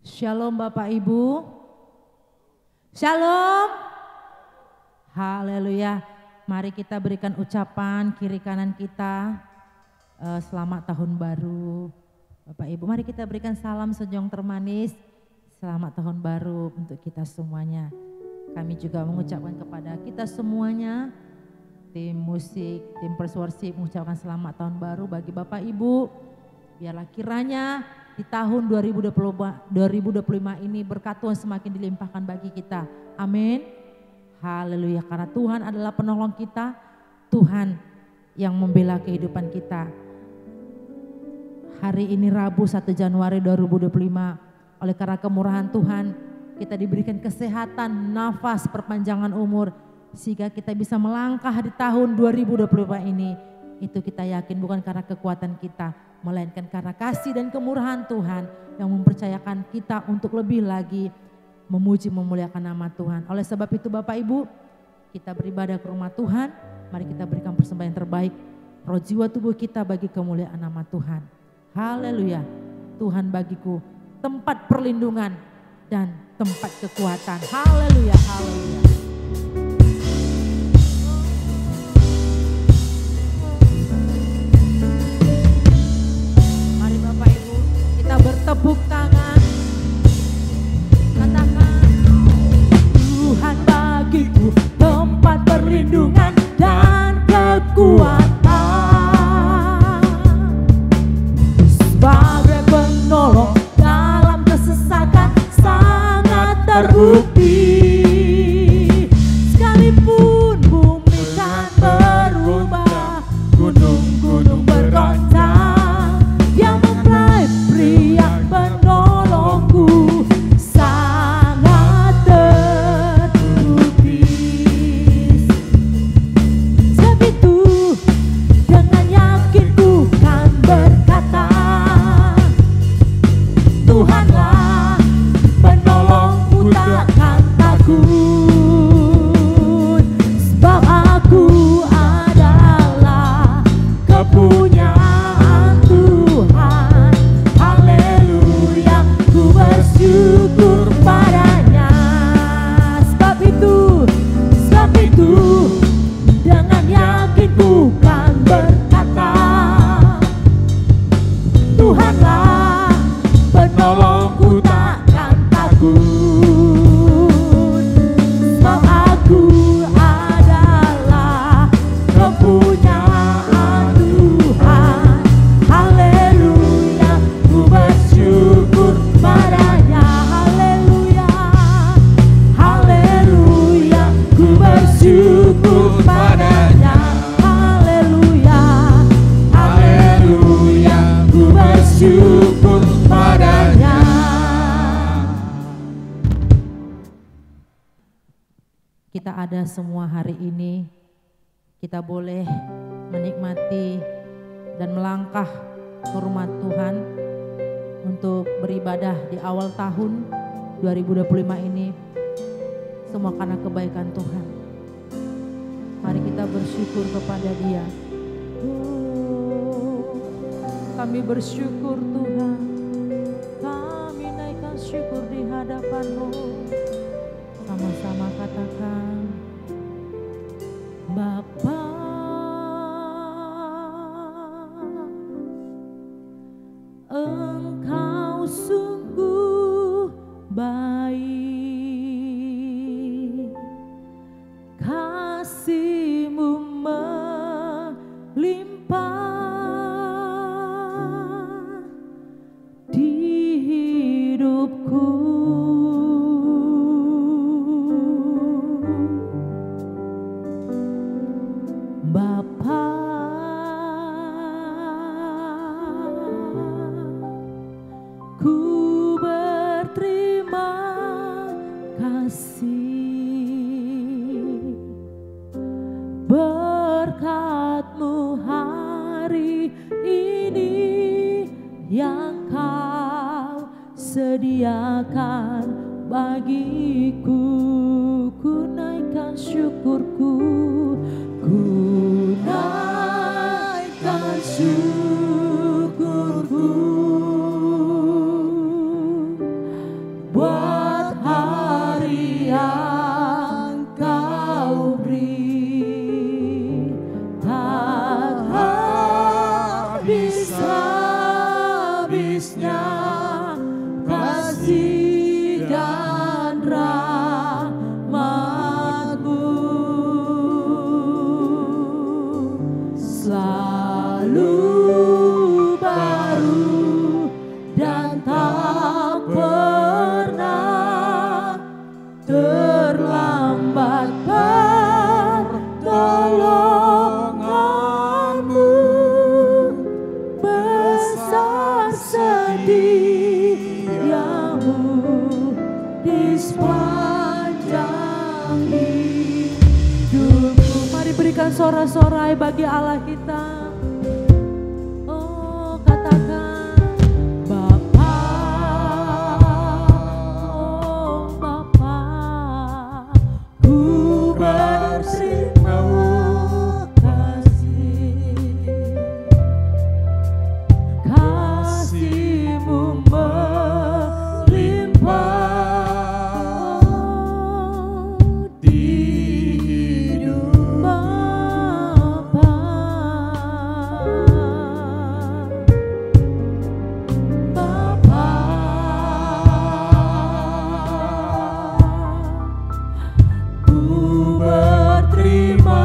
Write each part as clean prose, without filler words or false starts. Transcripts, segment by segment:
Shalom Bapak Ibu. Shalom. Haleluya. Mari kita berikan ucapan kiri kanan kita. Selamat tahun baru. Bapak Ibu, mari kita berikan salam senyum termanis. Selamat tahun baru untuk kita semuanya. Kami juga mengucapkan kepada kita semuanya, tim musik, tim First Worship, mengucapkan selamat tahun baru bagi Bapak Ibu. Biarlah kiranya di tahun 2025 ini berkat Tuhan semakin dilimpahkan bagi kita. Amin. Haleluya, karena Tuhan adalah penolong kita, Tuhan yang membela kehidupan kita. Hari ini Rabu 1 Januari 2025, oleh karena kemurahan Tuhan kita diberikan kesehatan, nafas, perpanjangan umur, sehingga kita bisa melangkah di tahun 2025 ini. Itu kita yakin bukan karena kekuatan kita, melainkan karena kasih dan kemurahan Tuhan yang mempercayakan kita untuk lebih lagi memuji memuliakan nama Tuhan. Oleh sebab itu Bapak Ibu, kita beribadah ke rumah Tuhan, mari kita berikan persembahan yang terbaik, roh jiwa tubuh kita bagi kemuliaan nama Tuhan. Haleluya, Tuhan bagiku tempat perlindungan dan tempat kekuatan. Haleluya, haleluya. Bertepuk tangan, katakan Tuhan bagiku tempat perlindungan dan kekuatan, sebagai penolong dalam kesesatan sangat terbukti. Sekalipun bumi kan berubah, gunung-gunung bergoncang, semua hari ini kita boleh menikmati dan melangkah ke rumah Tuhan untuk beribadah di awal tahun 2025 ini, semua karena kebaikan Tuhan. Mari kita bersyukur kepada Dia. Kami bersyukur Tuhan, kami naikkan syukur di hadapan-Mu. Sama-sama katakan, Bapa, Engkau sungguh baik, kasih-Mu melimpah di hidupku. Berkat-Mu hari ini yang Kau sediakan bagiku, ku naikkan syukurku, ku naikkan berikan sorak-sorai bagi Allah kita. Oh, katakan Bapa, oh Bapa, ku berterima kasih, kasih-Mu melimpah di hidup Bapa. Bapa, ku berterima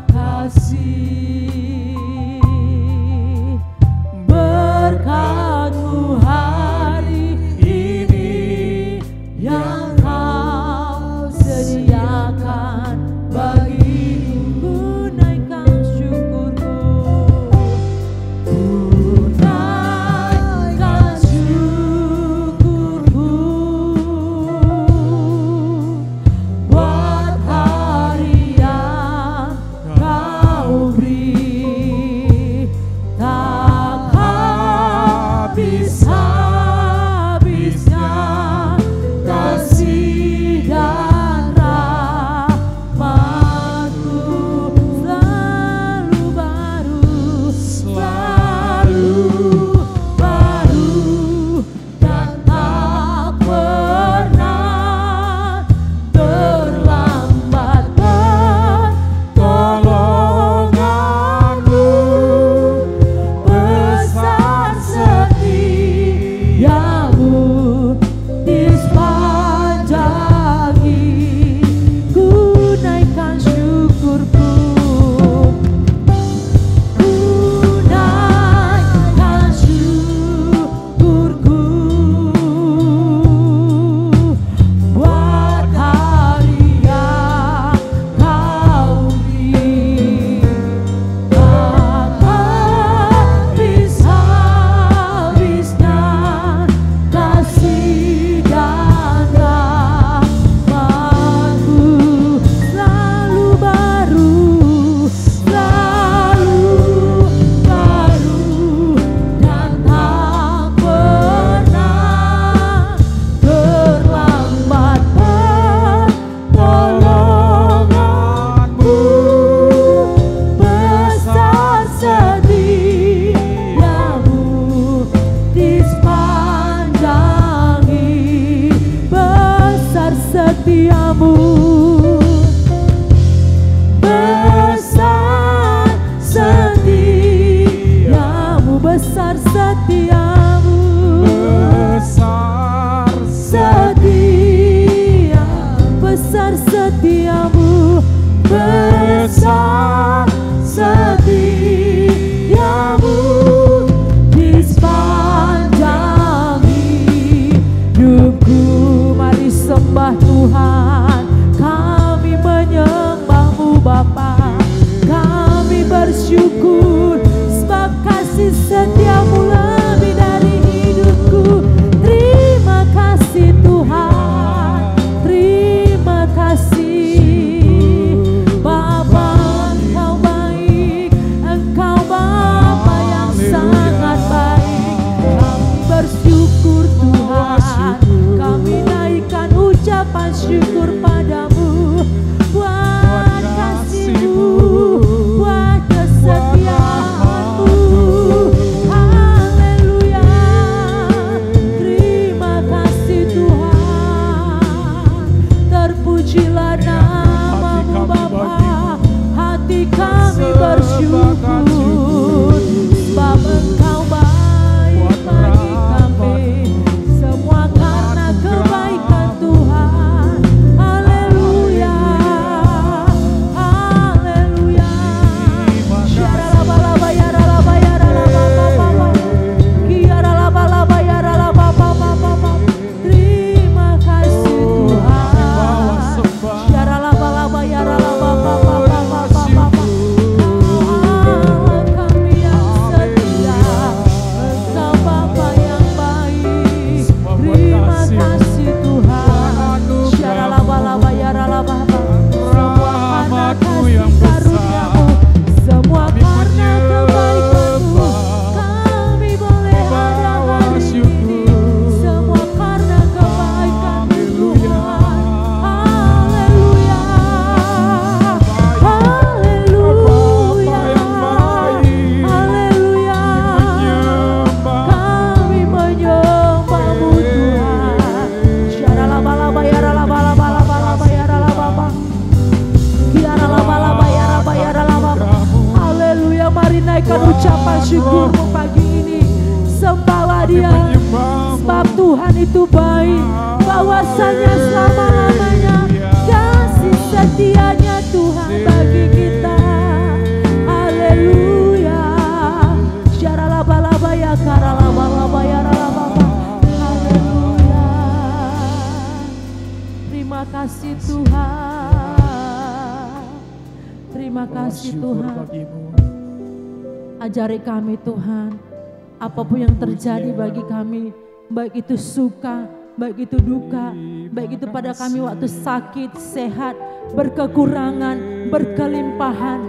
kasih, berkat-Mu hari ini yang Kau sediakan bagiku. Naikkan syukurku, naikkan syukurku buat hari yang Kau beri. Tak habis-habisnya kasih dan rahmat-Mu selalu baru, selalu baru, dan tak pernah terlambat pertolongan-Mu. Besar setiamu di sepanjang hidupku. Naikkan syukurku, ku naikkan syukurku buat hari yang Kau beri. Tak habis-habisnya kasih dan rahmat-Mu selalu baru, selalu baru, dan tak pernah terlambat pertolongan-Mu. Besar setiamu di sepanjang hidup. Besar setiamu, besar setiamu, besar setiamu, besar setiamu, besar setiamu di sepanjang hidupku. Mari sembah Tuhan, kami menyembah-Mu Bapa. Kami bersyukur sebab kasih setia-Mu lebih dari hidupku. Terima kasih Tuhan, terima kasih Bapa. Engkau baik, Engkau Bapa yang sangat baik. Kami bersyukur Tuhan, kami naikkan ucapan syukur padamu buat kasih-Mu, buat kesetiaan-Mu. Haleluya, terima kasih Tuhan. Terpujilah nama-Mu Bapa. Hati kami bersyukur sebab Engkau baik bagi kami. Semua karena kebaikan Tuhan. Haleluya, haleluya. Syaralaba-laba yaralaba yaralaba, kiaralaba-laba yaralaba. Terima kasih Tuhan. Syaralaba-laba yaralaba. syukur-Mu pagi ini. Sembahlah Dia, sebab Tuhan itu baik, bahwasanya selama-lamanya kasih setianya Tuhan bagi kita. Haleluya. Syaralaba-laba ya karalaba-laba ya ralaba. Haleluya. Terima kasih Tuhan. Terima kasih Tuhan. Ajari kami Tuhan, apapun yang terjadi bagi kami, baik itu suka, baik itu duka, baik itu pada kami waktu sakit, sehat, berkekurangan, berkelimpahan.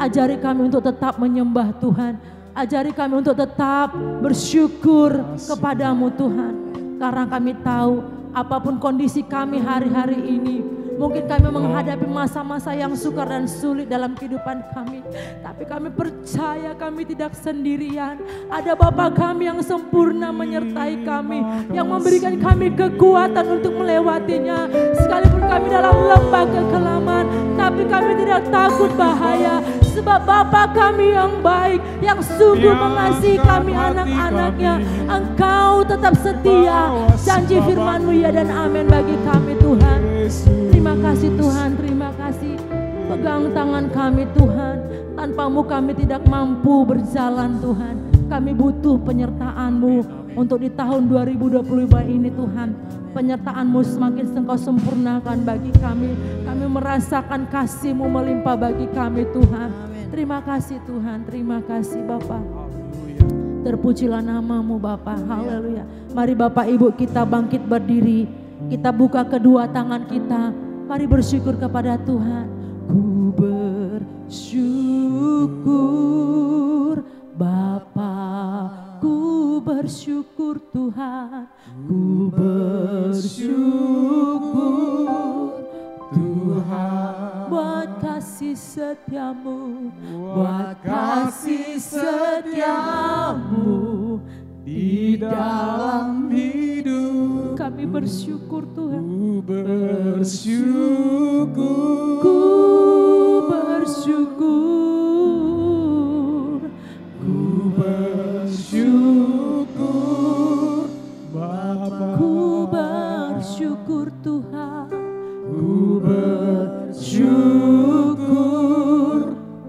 Ajari kami untuk tetap menyembah Tuhan. Ajari kami untuk tetap bersyukur kepadamu Tuhan. Karena kami tahu apapun kondisi kami hari-hari ini, mungkin kami menghadapi masa-masa yang sukar dan sulit dalam kehidupan kami. Tapi kami percaya kami tidak sendirian. Ada Bapa kami yang sempurna menyertai kami, yang memberikan kami kekuatan untuk melewatinya. Sekalipun kami dalam lembah kekelaman, tapi kami tidak takut bahaya. Sebab Bapa kami yang baik, yang sungguh mengasihi kami anak-anaknya. Engkau tetap setia. Janji firman-Mu ya dan amin bagi kami Tuhan. Terima kasih Tuhan, terima kasih. Pegang tangan kami Tuhan. Tanpa-Mu kami tidak mampu berjalan Tuhan. Kami butuh penyertaan-Mu untuk di tahun 2025 ini Tuhan. Penyertaan-Mu semakin Engkau sempurnakan bagi kami. Kami merasakan kasih-Mu melimpah bagi kami Tuhan. Terima kasih Tuhan, terima kasih Bapa. Terpujilah nama-Mu Bapa, haleluya. Mari Bapak Ibu kita bangkit berdiri. Kita buka kedua tangan kita. Mari bersyukur kepada Tuhan. Ku bersyukur Bapa, ku bersyukur Tuhan. Ku bersyukur Tuhan buat kasih setiamu, buat kasih setiamu di dalam hidup. Kami bersyukur Tuhan. Ku bersyukur. Ku bersyukur. Ku bersyukur Bapa. Ku bersyukur Tuhan. Ku bersyukur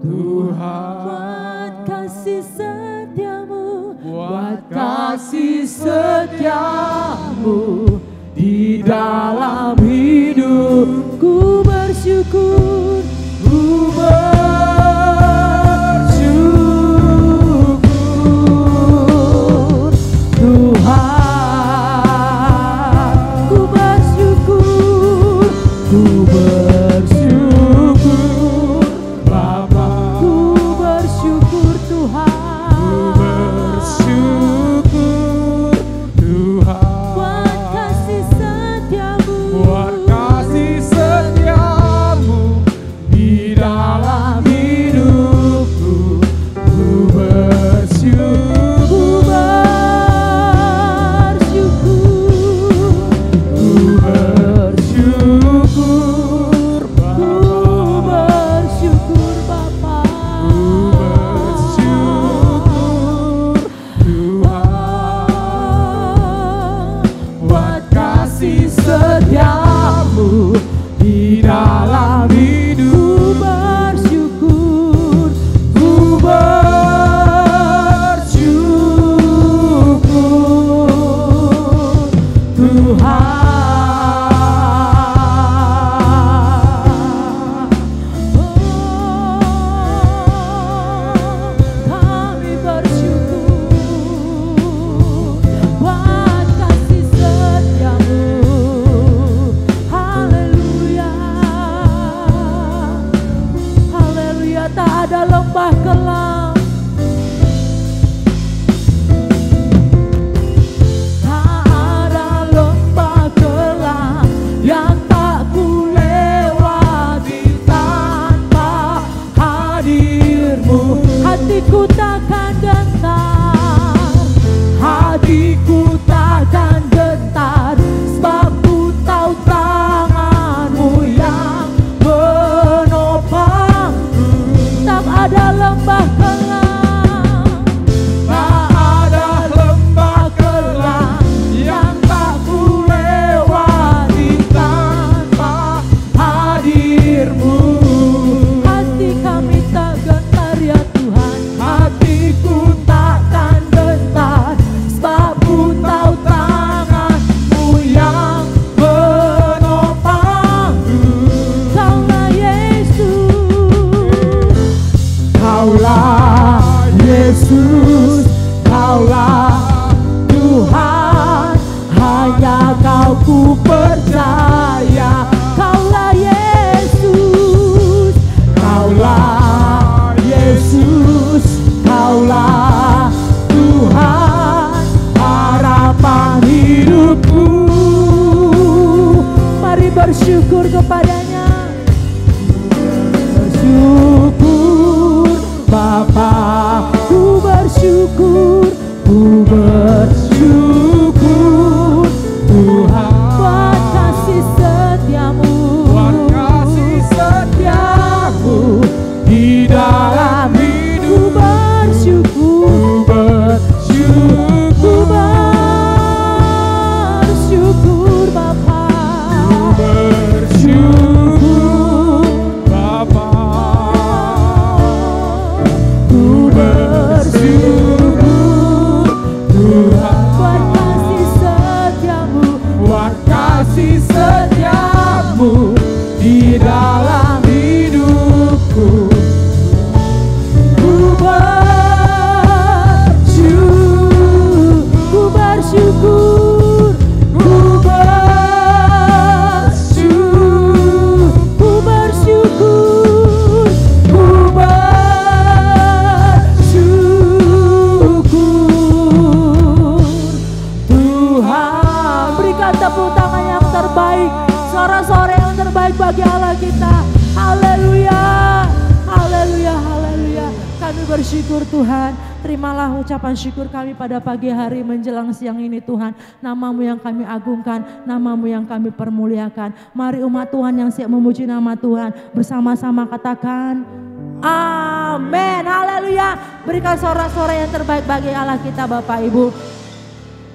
Tuhan buat kasih setiamu, buat kasih setiamu di dalam hidupku. Bersyukur, ku bersyukur Tuhan. Ku bersyukur, ku bersyukur Bapa. Ku bersyukur Tuhan. Ku bersyukur Tuhan buat kasih setiamu, buat kasih setiamu di dalam hidupku. Ku bersyukur, ku bersyukur, ku bersyukur Bapa. Ku bersyukur Bapa. Ku bersyukur Tuhan buat kasih setiamu di dalam hidup. Ku bersyukur, ku bersyukur Tuhan. Kami bersyukur buat kasih setiamu. Haleluya, haleluya. Tak ada lembah kelam, tak ada lembah kelam yang tak ku lewati tanpa hadirmu. Hatiku takkan gentar, hatiku takkan gentar, sebab ku tahu tangan-Mu yang menopangku. Tak ada lembah kelam, Yesus, Kaulah Tuhan, hanya Kau ku percaya. Kaulah Yesus, Kaulah Yesus, Kaulah Tuhan, harapan hidupku. Mari bersyukur kepadanya. Bersyukur Bapa, ku bersyukur, ku bersyukur Tuhan, buat kasih setiamu, buat kasih setiamu di dalam hidup. Bersyukur, bersyukur, bersyukur Bapa, bersyukur Bapa, ku bersyukur Tuhan, buat kasih setiamu, buat kasih setiamu di dalam hidupku. Ku bersyukur, ku bersyukur, ku bersyukur, ku bersyukur Tuhan. Berikan tepuk tangan yang terbaik, suara-suara yang terbaik bagi Allah kita. Haleluya, haleluya, haleluya. Kami bersyukur Tuhan. Terimalah ucapan syukur kami pada pagi hari menjelang siang ini Tuhan. Nama-Mu yang kami agungkan, nama-Mu yang kami permuliakan. Mari umat Tuhan yang siap memuji nama Tuhan bersama-sama katakan amin. Haleluya. Berikan suara-suara yang terbaik bagi Allah kita Bapak Ibu.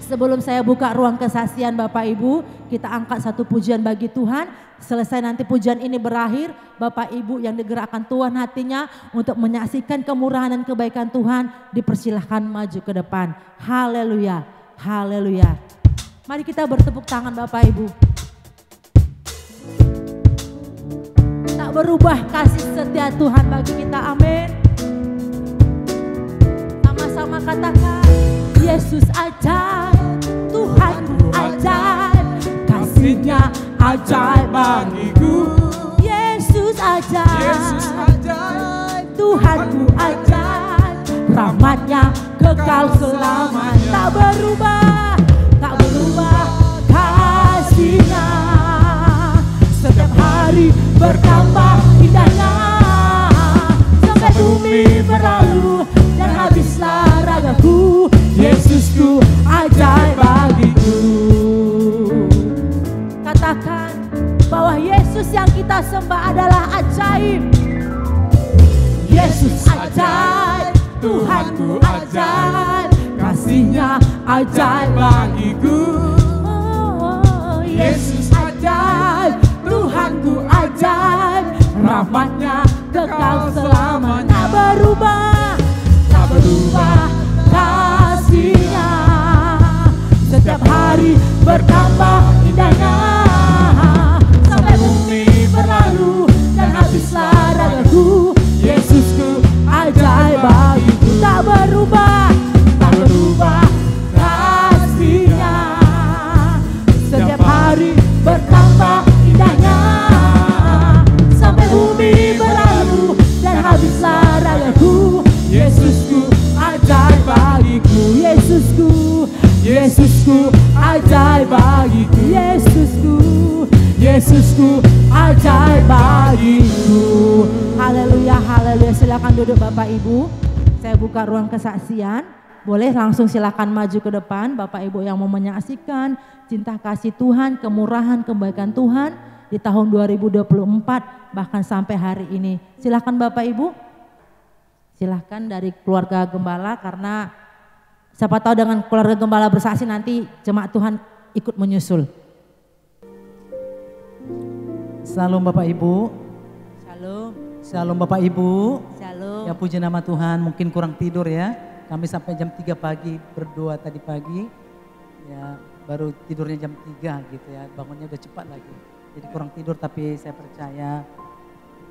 Sebelum saya buka ruang kesaksian Bapak Ibu, kita angkat satu pujian bagi Tuhan. Selesai nanti pujian ini berakhir, Bapak Ibu yang digerakkan Tuhan hatinya untuk menyaksikan kemurahan dan kebaikan Tuhan, dipersilahkan maju ke depan. Haleluya, haleluya. Mari kita bertepuk tangan Bapak Ibu. Tak berubah kasih setia Tuhan bagi kita, amin. Sama-sama katakan, Yesus ajaib, Tuhanku ajaib, kasihnya ajaib bagiku. Yesus ajaib, Tuhanku ajaib, rahmatnya kekal selamanya. Tak berubah, tak berubah kasihnya, setiap hari bertambah indahnya. Sampai bumi berlalu dan habislah ragaku, Yesusku ajaib bagiku. Katakan bahwa Yesus yang kita sembah adalah ajaib. Yesus ajaib, Tuhanku ajaib, kasihnya ajaib bagiku. Yesus ajaib, Tuhanku ajaib, rahmatnya kekal selamanya. Tak berubah, tak berubah kasihnya, setiap hari bertambah indahnya. Sampai bumi berlalu dan habislah ragaku, Yesusku ajaib bagiku. Tak berubah, tak berubah kasihnya, setiap hari bertambah indahnya. Sampai bumi berlalu dan habislah ragaku, Yesusku ajaib bagiku. Yesusku, Yesusku ajaib bagiku. Yesusku, Yesusku ajaib bagiku. Haleluya, haleluya. Silakan duduk Bapak Ibu. Saya buka ruang kesaksian. Boleh langsung silakan maju ke depan Bapak Ibu yang mau menyaksikan cinta kasih Tuhan, kemurahan, kebaikan Tuhan di tahun 2024 bahkan sampai hari ini. Silakan Bapak Ibu. Silakan dari keluarga gembala, karena siapa tahu dengan keluarga gembala bersaksi nanti jemaat Tuhan ikut menyusul. Shalom Bapak Ibu. Shalom. Shalom Bapak Ibu. Shalom. Ya puji nama Tuhan, mungkin kurang tidur ya. Kami sampai jam 3 pagi berdoa tadi pagi. Ya baru tidurnya jam 3 gitu ya, bangunnya udah cepat lagi. Jadi kurang tidur, tapi saya percaya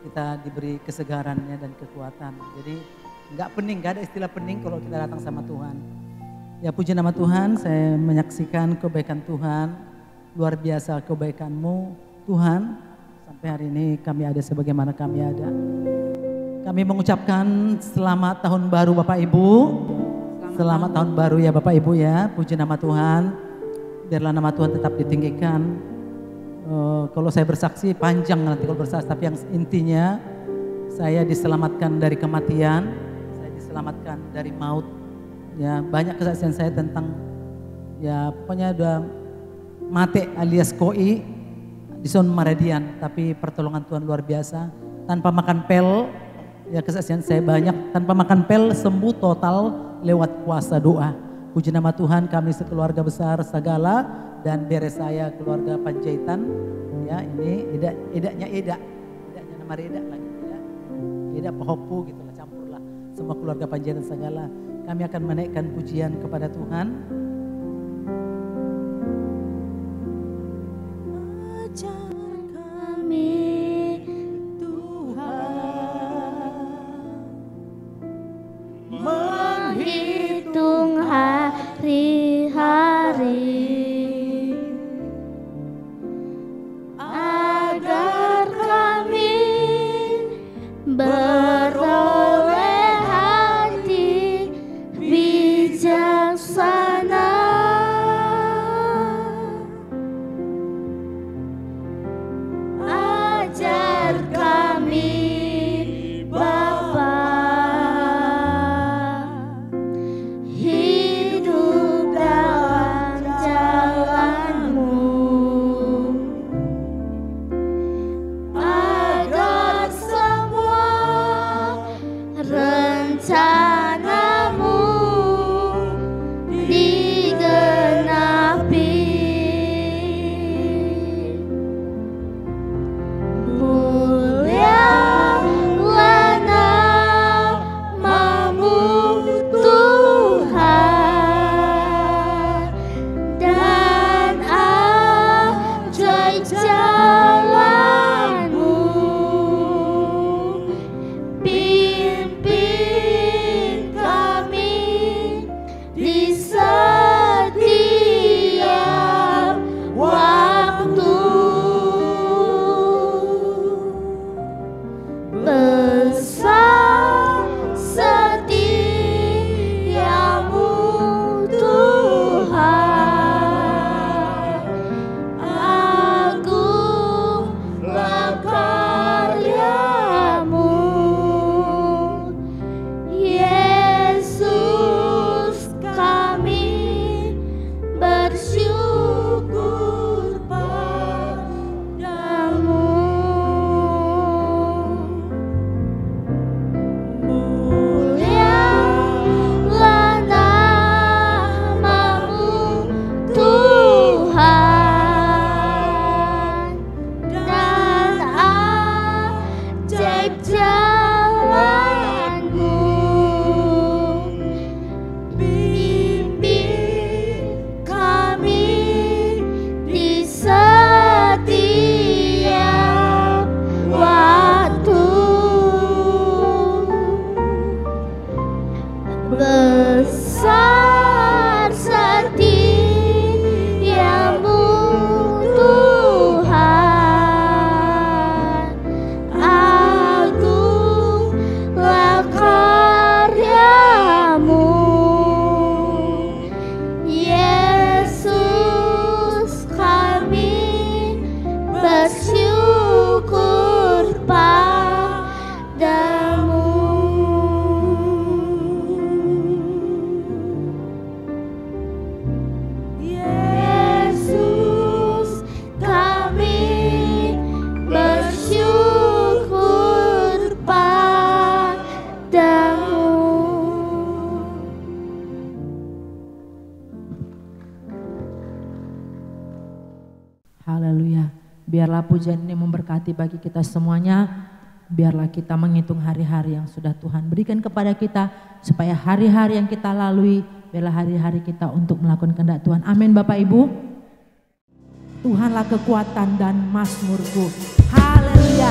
kita diberi kesegarannya dan kekuatan. Jadi Nggak pening, nggak ada istilah pening kalau kita datang sama Tuhan. Ya puji nama Tuhan, saya menyaksikan kebaikan Tuhan, luar biasa kebaikan-Mu Tuhan. Sampai hari ini kami ada sebagaimana kami ada. Kami mengucapkan selamat tahun baru Bapak Ibu. Selamat tahun baru ya Bapak Ibu ya, puji nama Tuhan. Biarlah nama Tuhan tetap ditinggikan. Kalau saya bersaksi panjang nanti kalau bersaksi, tapi yang intinya saya diselamatkan dari kematian, saya diselamatkan dari maut. Ya banyak kesaksian saya tentang ya pokoknya udah mati alias koi di zona Maradian, tapi pertolongan Tuhan luar biasa. Tanpa makan pel, ya kesaksian saya banyak. Tanpa makan pel sembuh total lewat kuasa doa. Puji nama Tuhan, kami sekeluarga besar Sagala dan beres saya keluarga Panjaitan. Ya ini idaknya nama Reda lagi ya. Ida Pohopu gitu lah, campurlah semua keluarga Panjaitan Sagala. Kami akan menaikkan pujian kepada Tuhan. Ajar kami menghitung hari-hari agar kami beroleh hati bijaksana. Ajar kami Bapa hidup dalam jalan-Mu, agar semua rencana-Mu digenapi. Mulialah nama-Mu Tuhan, dan ajaib jalan-Mu. Pimpin kami di setiap waktu. Besar setiamu Tuhan, agunglah karya-Mu. Yesus, kami bersyukur padamu. Mulialah nama-Mu Tuhan, dan ajaib jalan-Mu. Pimpin kami di setiap waktu. Besar setiamu Tuhan, agunglah karya-Mu. Yesus, kami bersyukur padamu. Yesus, kami bersyukur padamu. Haleluya. Biarlah pujian ini memberkati bagi kita semuanya. Biarlah kita menghitung hari-hari yang sudah Tuhan berikan kepada kita, supaya hari-hari yang kita lalui biarlah hari-hari kita untuk melakukan kehendak Tuhan. Amin Bapak Ibu. Tuhanlah kekuatan dan mazmurku. Haleluya.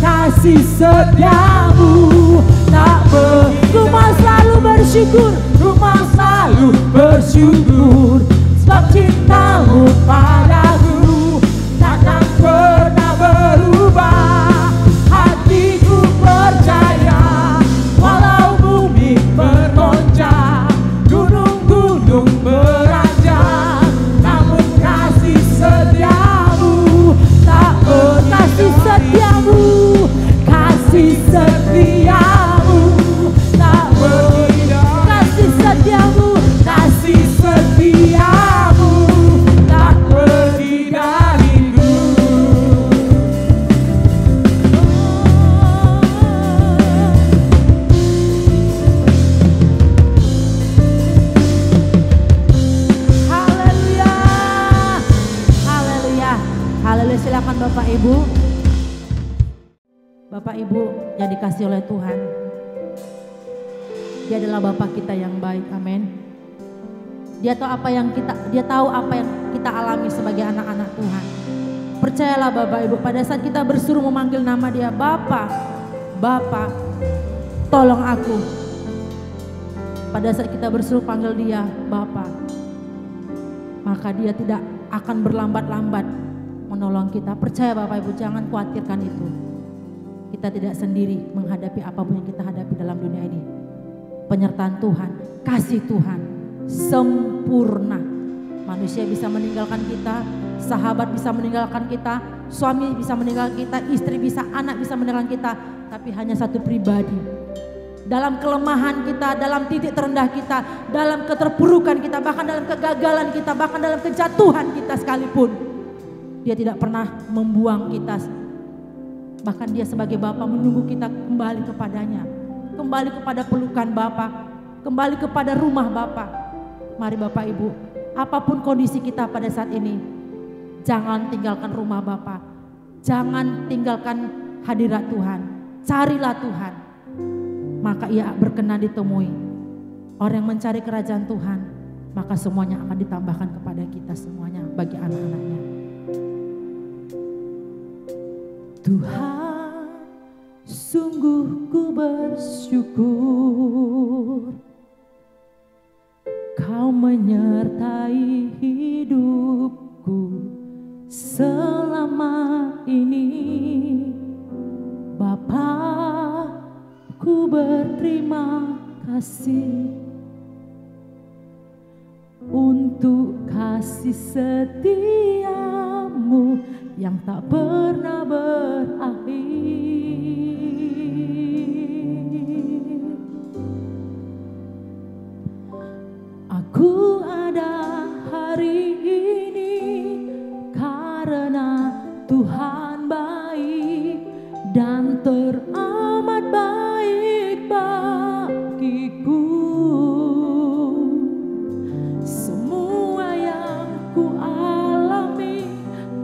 kasih setiamu tak rumah selalu bersyukur, rumah selalu bersyukur, sebab cintamu padaku takkan pernah berubah. Hatiku percaya walau bumi bergoncang, gunung-gunung beranjak, namun kasih setiamu tak kasih setiamu, kasih setiamu tak kasih setiamu, kasih setiamu tak pergi dariku. Haleluya, haleluya, haleluya. Silakan Bapak Ibu. Bapak Ibu yang dikasih oleh Tuhan, Dia adalah Bapa kita yang baik, amin. Dia tahu apa yang kita alami sebagai anak-anak Tuhan. Percayalah Bapak Ibu, pada saat kita bersuruh memanggil nama Dia, Bapa, Bapa, tolong aku. Pada saat kita bersuruh panggil Dia, Bapa, maka Dia tidak akan berlambat-lambat menolong kita. Percaya Bapak Ibu, jangan khawatirkan itu. Kita tidak sendiri menghadapi apapun yang kita hadapi dalam dunia ini. Penyertaan Tuhan, kasih Tuhan sempurna. Manusia bisa meninggalkan kita, sahabat bisa meninggalkan kita, suami bisa meninggalkan kita, istri bisa, anak bisa meninggalkan kita. Tapi hanya satu pribadi. Dalam kelemahan kita, dalam titik terendah kita, dalam keterpurukan kita, bahkan dalam kegagalan kita, bahkan dalam kejatuhan kita sekalipun, Dia tidak pernah membuang kita. Bahkan Dia sebagai Bapa menunggu kita kembali kepadanya. Kembali kepada pelukan Bapa, kembali kepada rumah Bapa. Mari Bapak Ibu, apapun kondisi kita pada saat ini, jangan tinggalkan rumah Bapa. Jangan tinggalkan hadirat Tuhan. Carilah Tuhan, maka Ia berkenan ditemui. Orang yang mencari kerajaan Tuhan, maka semuanya akan ditambahkan kepada kita semuanya bagi anak-anaknya. Tuhan, sungguh ku bersyukur Kau menyertai hidupku selama ini. Bapa, ku berterima kasih untuk kasih setiamu yang tak pernah berakhir. Aku ada hari ini karena Tuhan baik dan teramat baik bagiku. Semua yang ku alami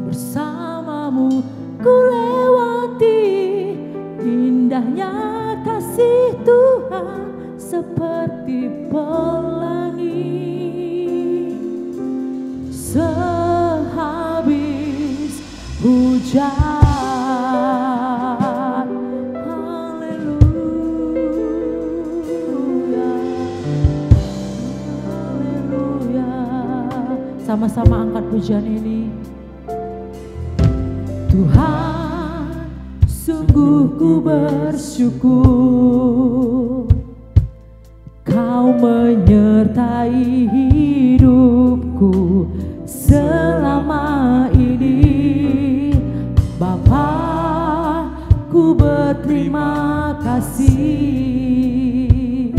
bersamamu ku lewati, indahnya kasih Tuhan seperti pelangi. Sehabis hujan, haleluya, haleluya. Sama-sama angkat pujian ini. Tuhan, sungguh ku bersyukur Kau menyertai hidupku selama ini. Bapa, ku berterima kasih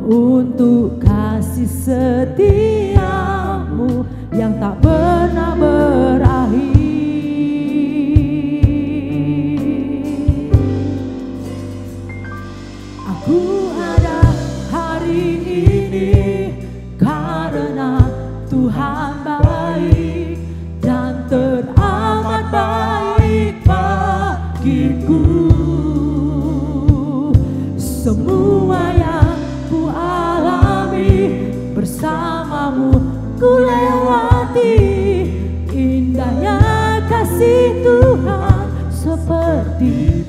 untuk kasih setiamu yang tak pernah berakhir. Aku ada hari ini karena Tuhan baik dan teramat baik bagiku. Semua yang ku alami bersamamu ku lewati, indahnya kasih Tuhan seperti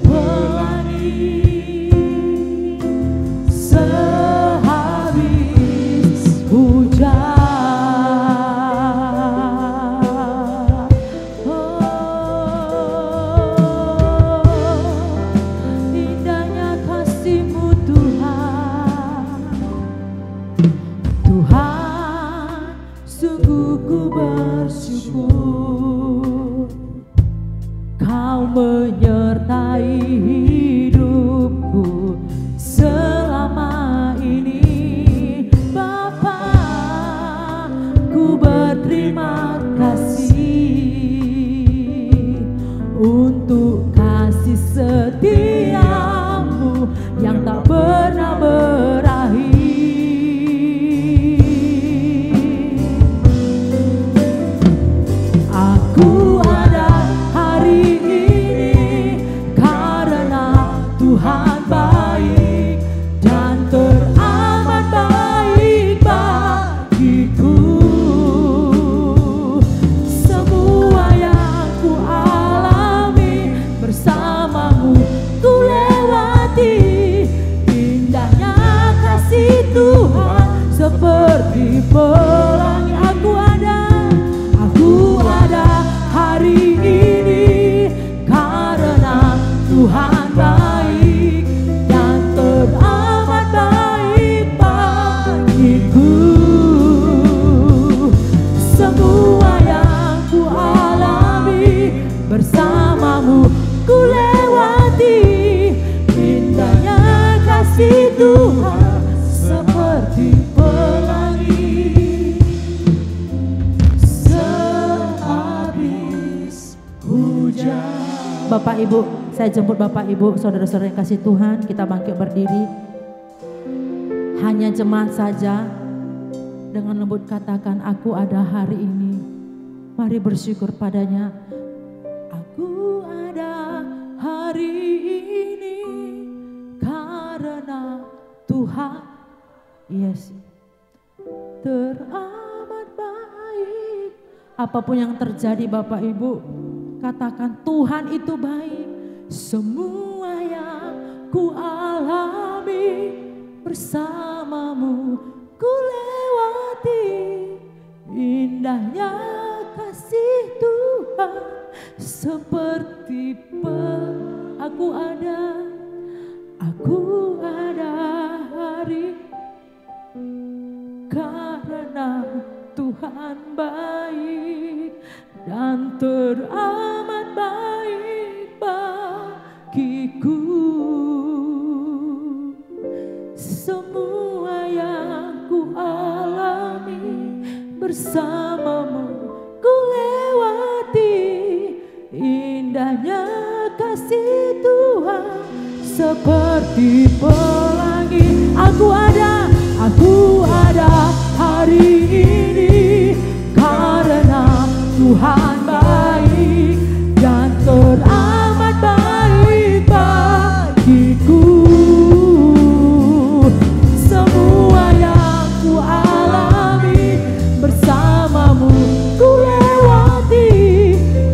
Tuhan baik dan teramat baik bagiku. Semua yang ku alami bersamamu ku lewati. Indahnya kasih Tuhan seperti pelangi. Aku ada hari ini karena Tuhan baik dan teramat baik bagiku. Semua yang ku alami bersamamu ku lewati. Indahnya kasih Tuhan seperti pelangi sehabis hujan. Bapak Ibu, saya jemput Bapak Ibu, saudara-saudara yang kasih Tuhan, kita bangkit berdiri. Hanya jemaat saja dengan lembut katakan, aku ada hari ini. Mari bersyukur padanya. Aku ada hari ini karena Tuhan, yes, teramat baik. Apapun yang terjadi Bapak Ibu, katakan Tuhan itu baik. Semua yang ku alami bersamamu ku lewati. Indahnya kasih Tuhan seperti aku ada hari karena Tuhan baik dan teramat baik bagiku. Semua yang ku alami bersamamu ku lewati. Indahnya kasih Tuhan seperti pelangi. Aku ada hari ini karena Tuhan baik dan teramat baik bagiku. Semua yang ku alami bersamamu ku lewati.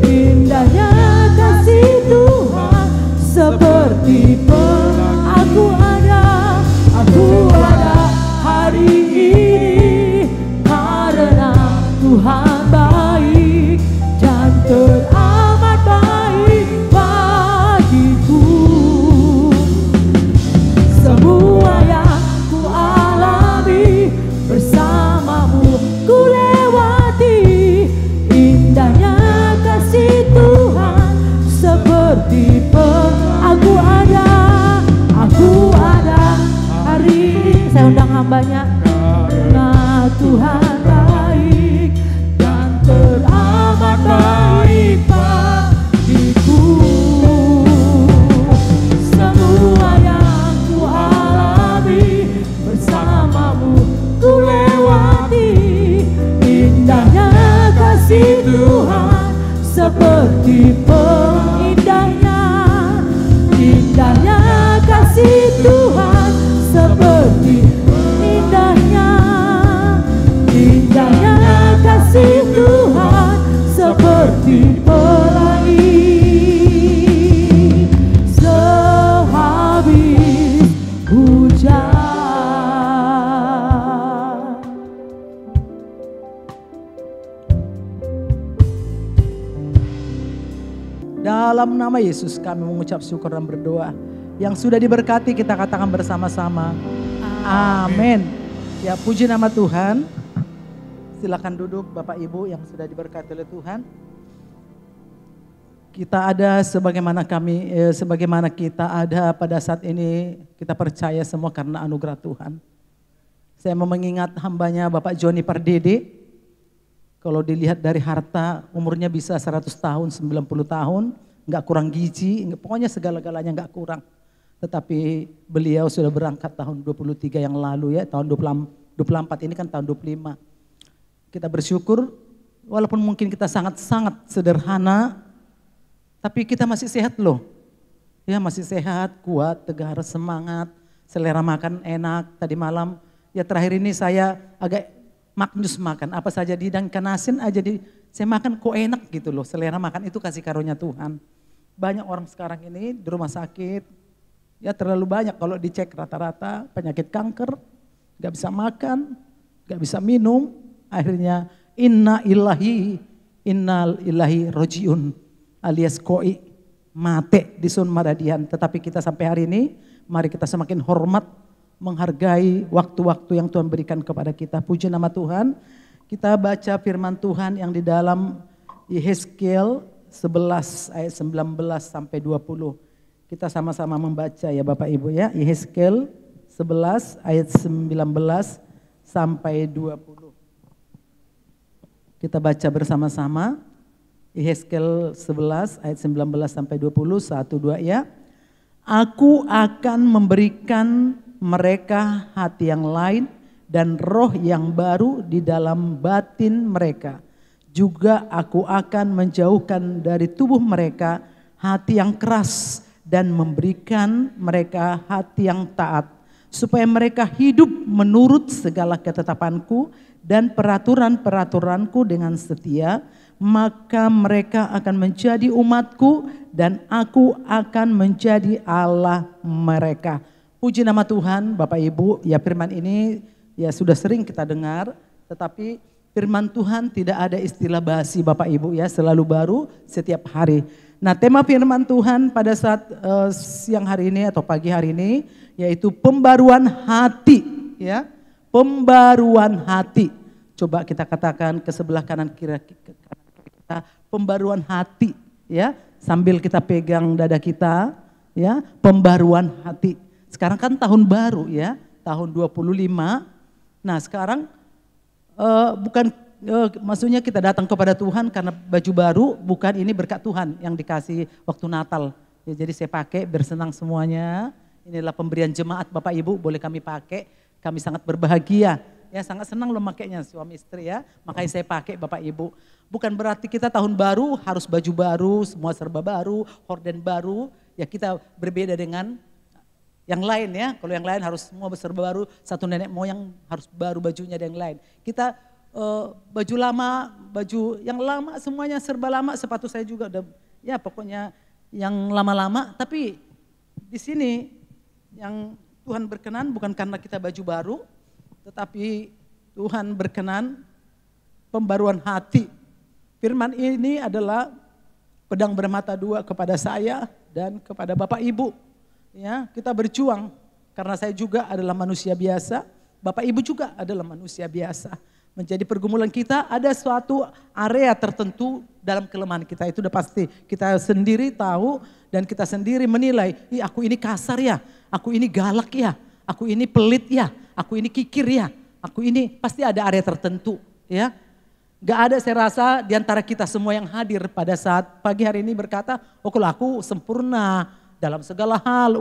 Indahnya kasih Tuhan seperti aku ada hari ini karena Tuhan baik dan teramat baik bagiku. Semua yang ku alami bersamamu ku lewati. Indahnya kasih Tuhan seperti aku ada hari ini. Saya undang hambanya. Nah, Tuhan baik dan teramat baik bagiku. Semua yang ku alami bersamamu ku lewati. Indahnya kasih Tuhan seperti indahnya kasih Tuhan seperti indahnya kasih Tuhan seperti pelangi sehabis hujan. Dalam nama Yesus kami mengucap syukur dan berdoa. Yang sudah diberkati kita katakan bersama-sama. Amin. Ya, puji nama Tuhan. Silakan duduk Bapak Ibu yang sudah diberkati oleh Tuhan. Kita ada sebagaimana kita ada pada saat ini, kita percaya semua karena anugerah Tuhan. Saya mau mengingat hambanya Bapak Joni Pardede. Kalau dilihat dari harta, umurnya bisa 100 tahun, 90 tahun, nggak kurang gizi, pokoknya segala-galanya nggak kurang. Tetapi beliau sudah berangkat tahun 23 yang lalu ya, tahun 24 ini kan tahun 25. Kita bersyukur, walaupun mungkin kita sangat-sangat sederhana, tapi kita masih sehat loh. Ya masih sehat, kuat, tegar, semangat, selera makan enak. Tadi malam, ya terakhir ini saya agak maknyus makan. Apa saja dihidangkan asin aja saya makan kok enak gitu loh. Selera makan itu kasih karunia Tuhan. Banyak orang sekarang ini di rumah sakit, ya terlalu banyak kalau dicek rata-rata penyakit kanker, gak bisa makan, gak bisa minum, akhirnya inna ilahi rojiun alias koi mate di sun maradian. Tetapi kita sampai hari ini mari kita semakin hormat menghargai waktu-waktu yang Tuhan berikan kepada kita. Puji nama Tuhan. Kita baca firman Tuhan yang di dalam Yehezkiel 11 ayat 19 sampai 20. Kita sama-sama membaca ya Bapak Ibu ya. Yehezkiel 11 ayat 19 sampai 20. Kita baca bersama-sama. Yehezkiel 11 ayat 19 sampai 20, 1, 2 ya. Aku akan memberikan mereka hati yang lain dan roh yang baru di dalam batin mereka. Juga aku akan menjauhkan dari tubuh mereka hati yang keras dan memberikan mereka hati yang taat. Supaya mereka hidup menurut segala ketetapanku dan peraturan-peraturanku dengan setia, maka mereka akan menjadi umatku dan aku akan menjadi Allah mereka. Puji nama Tuhan Bapak Ibu, ya firman ini ya sudah sering kita dengar, tetapi firman Tuhan tidak ada istilah basi Bapak Ibu ya, selalu baru setiap hari. Nah tema firman Tuhan pada saat siang hari ini atau pagi hari ini yaitu pembaruan hati ya, pembaruan hati. Coba kita katakan ke sebelah kanan kiri kita, pembaruan hati ya, sambil kita pegang dada kita ya, pembaruan hati. Sekarang kan tahun baru ya, tahun 25. Nah sekarang maksudnya kita datang kepada Tuhan karena baju baru, bukan ini berkat Tuhan yang dikasih waktu Natal. Ya, jadi saya pakai bersenang semuanya. Inilah pemberian jemaat Bapak Ibu, boleh kami pakai. Kami sangat berbahagia. Ya sangat senang loh makainya suami istri ya. Makanya saya pakai Bapak Ibu. Bukan berarti kita tahun baru harus baju baru, semua serba baru, horden baru. Ya kita berbeda dengan yang lain ya. Kalau yang lain harus semua serba baru, satu nenek moyang harus baru bajunya dan yang lain. Kita baju lama, baju yang lama semuanya serba lama, sepatu saya juga udah ya pokoknya yang lama-lama. Tapi di sini yang Tuhan berkenan bukan karena kita baju baru, tetapi Tuhan berkenan pembaruan hati. Firman ini adalah pedang bermata dua kepada saya dan kepada Bapak Ibu. Ya, kita berjuang karena saya juga adalah manusia biasa, Bapak Ibu juga adalah manusia biasa. Menjadi pergumulan kita ada suatu area tertentu dalam kelemahan kita, itu udah pasti. Kita sendiri tahu dan kita sendiri menilai, aku ini kasar ya, aku ini galak ya, aku ini pelit ya, aku ini kikir ya, aku ini pasti ada area tertentu ya. Gak ada saya rasa di antara kita semua yang hadir pada saat pagi hari ini berkata, oh kalau aku sempurna dalam segala hal,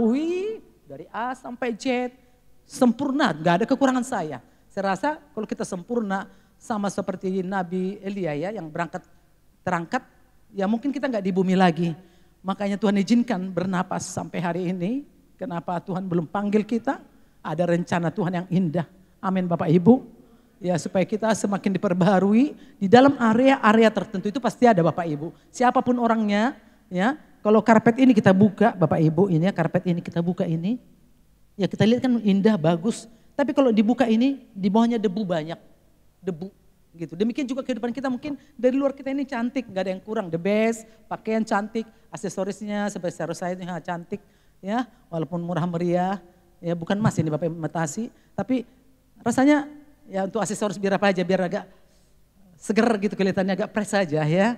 dari A sampai Z, sempurna, gak ada kekurangan saya. Saya rasa kalau kita sempurna sama seperti Nabi Elia ya yang terangkat, ya mungkin kita gak di bumi lagi. Makanya Tuhan izinkan bernapas sampai hari ini. Kenapa Tuhan belum panggil kita? Ada rencana Tuhan yang indah. Amin Bapak Ibu. Ya supaya kita semakin diperbaharui di dalam area-area tertentu itu pasti ada Bapak Ibu. Siapapun orangnya ya. Kalau karpet ini kita buka Bapak Ibu ini ya, karpet ini kita buka ini. Ya kita lihat kan indah, bagus. Tapi kalau dibuka ini di bawahnya debu banyak. Debu gitu. Demikian juga kehidupan kita mungkin dari luar kita ini cantik, gak ada yang kurang. The best, pakaian cantik, aksesorisnya seperti saya cantik ya. Walaupun murah meriah, ya bukan emas ini Bapak imitasi. Tapi rasanya ya untuk aksesoris biar apa aja, biar agak seger gitu kelihatannya, agak fresh saja ya.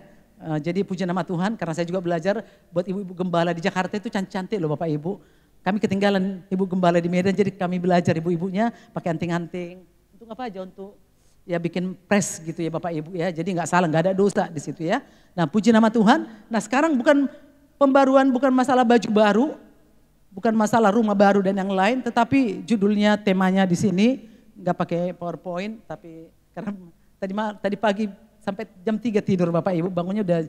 Jadi puji nama Tuhan karena saya juga belajar buat ibu-ibu gembala di Jakarta itu cantik-cantik loh Bapak Ibu. Kami ketinggalan ibu gembala di Medan jadi kami belajar ibu-ibunya pakai anting-anting. Untuk apa aja, untuk ya bikin press gitu ya Bapak Ibu ya. Jadi gak salah, gak ada dosa di situ ya. Nah puji nama Tuhan. Nah sekarang bukan pembaruan, bukan masalah baju baru, bukan masalah rumah baru dan yang lain. Tetapi judulnya, temanya di sini gak pakai PowerPoint. Tapi karena tadi pagi sampai jam 3 tidur Bapak Ibu, bangunnya udah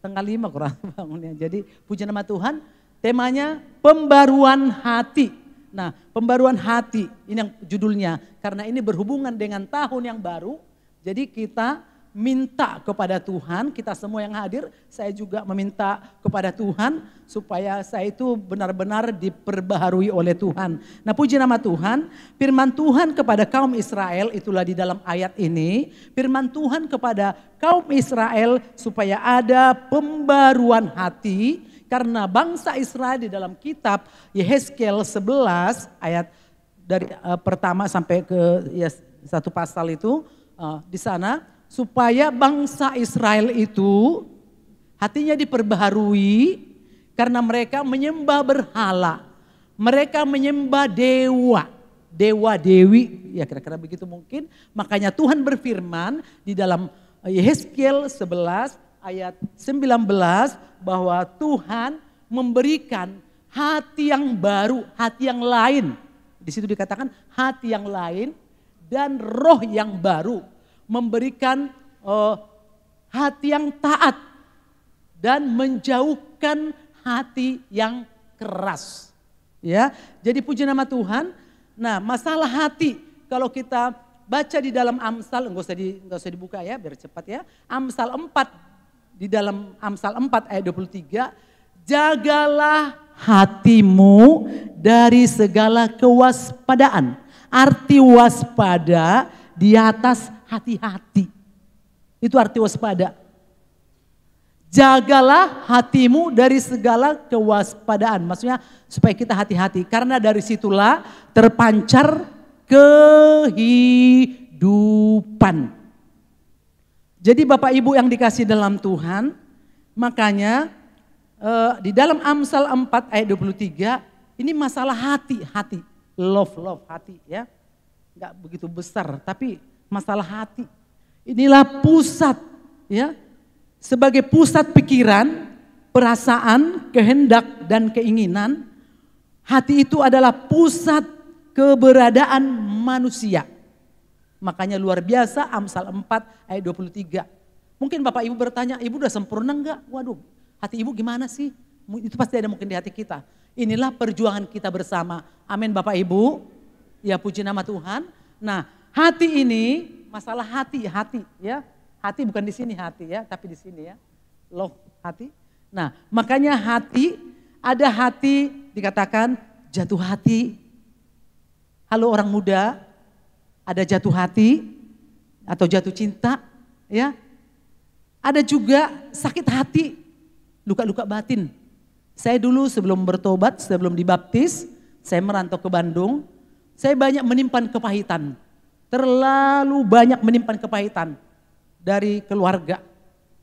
4:30 kurang bangunnya. Jadi puji nama Tuhan. temanya pembaruan hati. Nah, pembaruan hati ini yang judulnya. Karena ini berhubungan dengan tahun yang baru. Jadi kita minta kepada Tuhan, kita semua yang hadir, saya juga meminta kepada Tuhan supaya saya itu benar-benar diperbaharui oleh Tuhan. Nah, puji nama Tuhan, firman Tuhan kepada kaum Israel itulah di dalam ayat ini, firman Tuhan kepada kaum Israel supaya ada pembaruan hati karena bangsa Israel di dalam kitab Yehezkiel 11 ayat dari pertama sampai ke satu pasal itu di sana supaya bangsa Israel itu hatinya diperbaharui karena mereka menyembah berhala. Mereka menyembah dewa, dewa-dewi, ya kira-kira begitu mungkin. Makanya Tuhan berfirman di dalam Yehezkiel 11 ayat 19 bahwa Tuhan memberikan hati yang baru, hati yang lain. Di situ dikatakan hati yang lain dan roh yang baru. Memberikan hati yang taat dan menjauhkan hati yang keras. Ya, jadi puji nama Tuhan. Nah, masalah hati kalau kita baca di dalam Amsal, enggak usah dibuka ya, biar cepat ya. Amsal 4 di dalam Amsal 4 ayat 23, jagalah hatimu dari segala kewaspadaan. Arti waspada di atas hati-hati. Itu arti waspada. Jagalah hatimu dari segala kewaspadaan. Maksudnya supaya kita hati-hati. Karena dari situlah terpancar kehidupan. Jadi Bapak Ibu yang dikasih dalam Tuhan. Makanya di dalam Amsal 4 ayat 23. Ini masalah hati. Love hati ya. Enggak begitu besar tapi masalah hati. Inilah pusat ya. Sebagai pusat pikiran, perasaan, kehendak dan keinginan, hati itu adalah pusat keberadaan manusia. Makanya luar biasa Amsal 4 ayat 23. Mungkin Bapak Ibu bertanya, Ibu udah sempurna enggak? Waduh, hati Ibu gimana sih? Itu pasti ada mungkin di hati kita. Inilah perjuangan kita bersama. Amin Bapak Ibu. Ya puji nama Tuhan. Nah, hati ini masalah hati ya. Hati bukan di sini hati ya, tapi di sini ya. Love hati. Nah, makanya hati, ada hati dikatakan jatuh hati. Halo orang muda, ada jatuh hati atau jatuh cinta ya. Ada juga sakit hati, luka-luka batin. Saya dulu sebelum bertobat, sebelum dibaptis, saya merantau ke Bandung. Saya banyak menyimpan kepahitan. Terlalu banyak menyimpan kepahitan dari keluarga.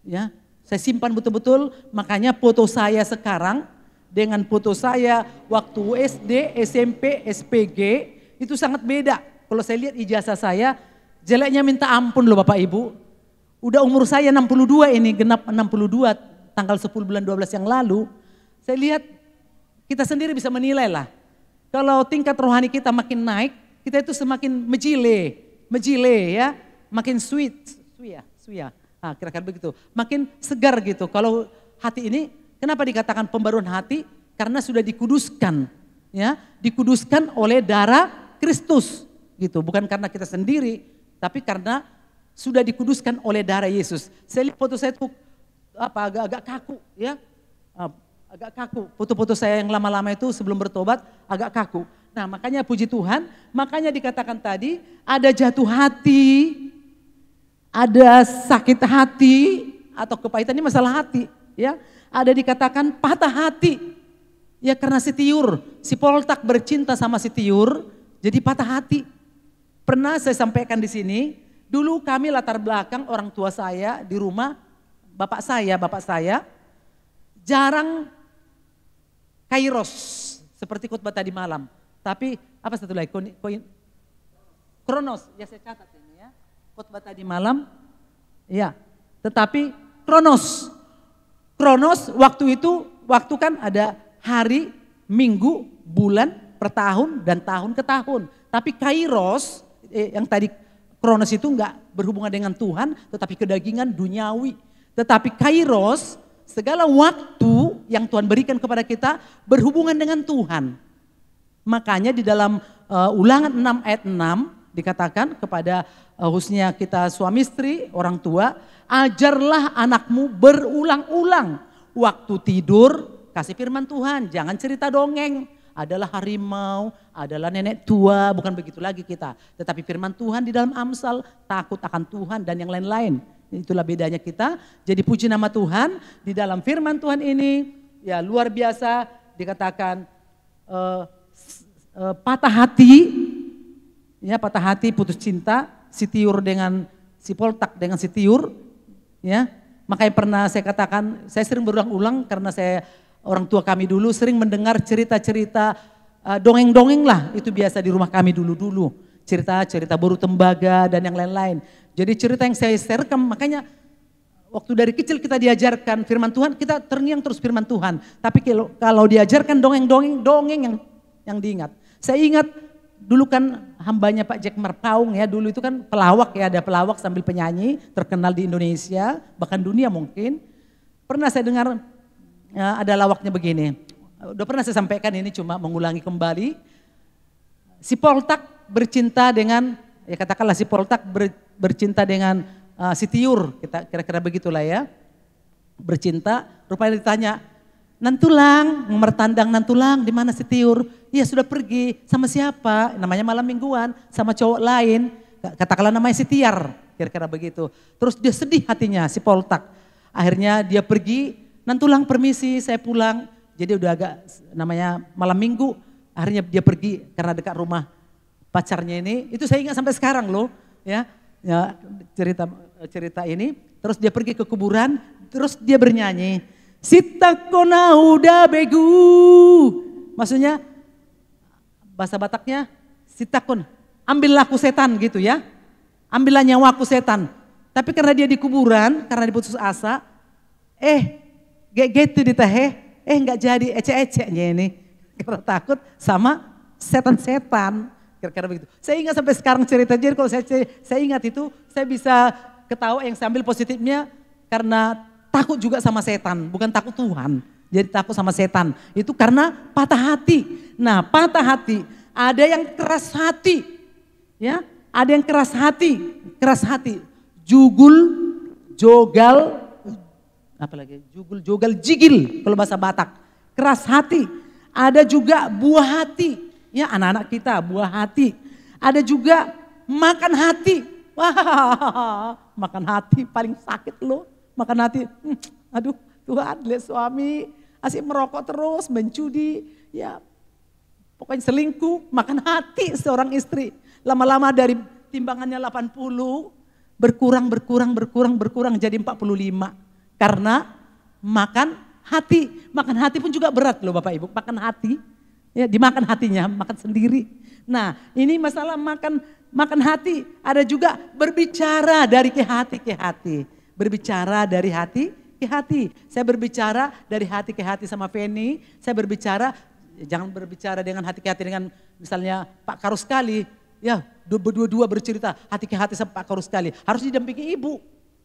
Ya, saya simpan betul-betul, makanya foto saya sekarang dengan foto saya waktu SD, SMP, SPG itu sangat beda. Kalau saya lihat ijazah saya, jeleknya minta ampun loh Bapak Ibu. Udah umur saya 62 ini, genap 62 tanggal 10 bulan 12 yang lalu. Saya lihat kita sendiri bisa menilai lah. Kalau tingkat rohani kita makin naik, kita itu semakin mejile ya, makin sweet ya. Nah, kira-kira begitu. Makin segar gitu. Kalau hati ini, kenapa dikatakan pembaruan hati? Karena sudah dikuduskan, ya, dikuduskan oleh darah Kristus, gitu. Bukan karena kita sendiri, tapi karena sudah dikuduskan oleh darah Yesus. Saya lihat foto saya itu agak kaku, ya, agak kaku. Foto-foto saya yang lama-lama itu sebelum bertobat agak kaku. Nah, makanya puji Tuhan, makanya dikatakan tadi ada jatuh hati. Ada sakit hati atau kepahitan, ini masalah hati ya. Ada dikatakan patah hati. Ya karena si Tiur, si Poltak bercinta sama si Tiur, jadi patah hati. Pernah saya sampaikan di sini, dulu kami latar belakang orang tua saya di rumah, bapak saya jarang kairos seperti khotbah tadi malam. Tapi apa satu lagi? Kronos, ya saya catat ini ya. Khotbah tadi malam, ya. Tetapi Kronos waktu itu, waktu kan ada hari, minggu, bulan, per tahun dan tahun ke tahun. Tapi Kairos, yang tadi Kronos itu enggak berhubungan dengan Tuhan, tetapi kedagingan duniawi. Tetapi Kairos segala waktu yang Tuhan berikan kepada kita berhubungan dengan Tuhan. Makanya di dalam Ulangan 6 ayat 6 dikatakan kepada khususnya kita suami istri, orang tua, ajarlah anakmu berulang-ulang. Waktu tidur kasih firman Tuhan, jangan cerita dongeng. Adalah harimau, adalah nenek tua, bukan begitu lagi kita. Tetapi firman Tuhan di dalam Amsal, takut akan Tuhan dan yang lain-lain. Itulah bedanya kita. Jadi puji nama Tuhan, di dalam firman Tuhan ini ya luar biasa dikatakan patah hati, ya patah hati, putus cinta, si Tiur dengan si Poltak dengan si Tiur, ya. Makanya pernah saya katakan, saya sering berulang-ulang karena saya orang tua kami dulu sering mendengar cerita-cerita dongeng-dongeng lah, itu biasa di rumah kami dulu-dulu. Cerita-cerita Boru Tembaga dan yang lain-lain. Jadi cerita yang saya rekam, makanya waktu dari kecil kita diajarkan firman Tuhan, kita terngiang terus firman Tuhan. Tapi kalau diajarkan dongeng yang diingat. Saya ingat dulu kan hambanya Pak Jack Marpaung ya, dulu itu kan pelawak ya, ada pelawak sambil penyanyi terkenal di Indonesia, bahkan dunia mungkin. Pernah saya dengar ya, ada lawaknya begini, udah pernah saya sampaikan ini cuma mengulangi kembali. Si Poltak bercinta dengan, ya katakanlah si Poltak bercinta dengan si Tiur, kita kira-kira begitulah ya. Bercinta, rupanya ditanya, Nantulang, mertandang Nantulang, di mana si Tiur? Iya sudah pergi, sama siapa? Namanya malam mingguan, sama cowok lain, katakanlah namanya si Tiar, kira-kira begitu. Terus dia sedih hatinya si Poltak, akhirnya dia pergi, Nantulang permisi saya pulang, jadi udah agak namanya malam minggu, akhirnya dia pergi karena dekat rumah pacarnya ini, itu saya ingat sampai sekarang loh ya cerita ini. Terus dia pergi ke kuburan, terus dia bernyanyi, Sitakona udah begu, maksudnya bahasa Bataknya sitakon, ambillah aku setan gitu ya, ambillah nyawaku setan. Tapi karena dia di kuburan, karena diputus asa, gitu ditahe, nggak jadi ece-ecenya ini. Karena takut sama setan-setan, kira-kira begitu. Saya ingat sampai sekarang cerita, jadi kalau saya ingat itu, saya bisa ketawa yang sambil positifnya karena takut juga sama setan, bukan takut Tuhan. Jadi takut sama setan, itu karena patah hati. Nah patah hati, ada yang keras hati, ya, ada yang keras hati, jugul, jogal, apalagi jugul, jogal, jigil kalau bahasa Batak, keras hati. Ada juga buah hati, ya anak-anak kita buah hati. Ada juga makan hati, wah makan hati paling sakit loh, makan hati, aduh Tuhan lihat suami asik merokok terus, mencudi, ya pokoknya selingkuh, makan hati seorang istri. Lama-lama dari timbangannya 80, berkurang jadi 45. Karena makan hati. Makan hati pun juga berat loh Bapak Ibu, makan hati. Ya dimakan hatinya, makan sendiri. Nah ini masalah makan hati, ada juga berbicara dari ke hati. Berbicara dari hati ke hati. Saya berbicara dari hati ke hati sama Feni, saya berbicara, jangan berbicara dengan hati ke hati dengan misalnya Pak Karus sekali, ya berdua-dua bercerita hati ke hati sama Pak Karus sekali, harus didampingi ibu.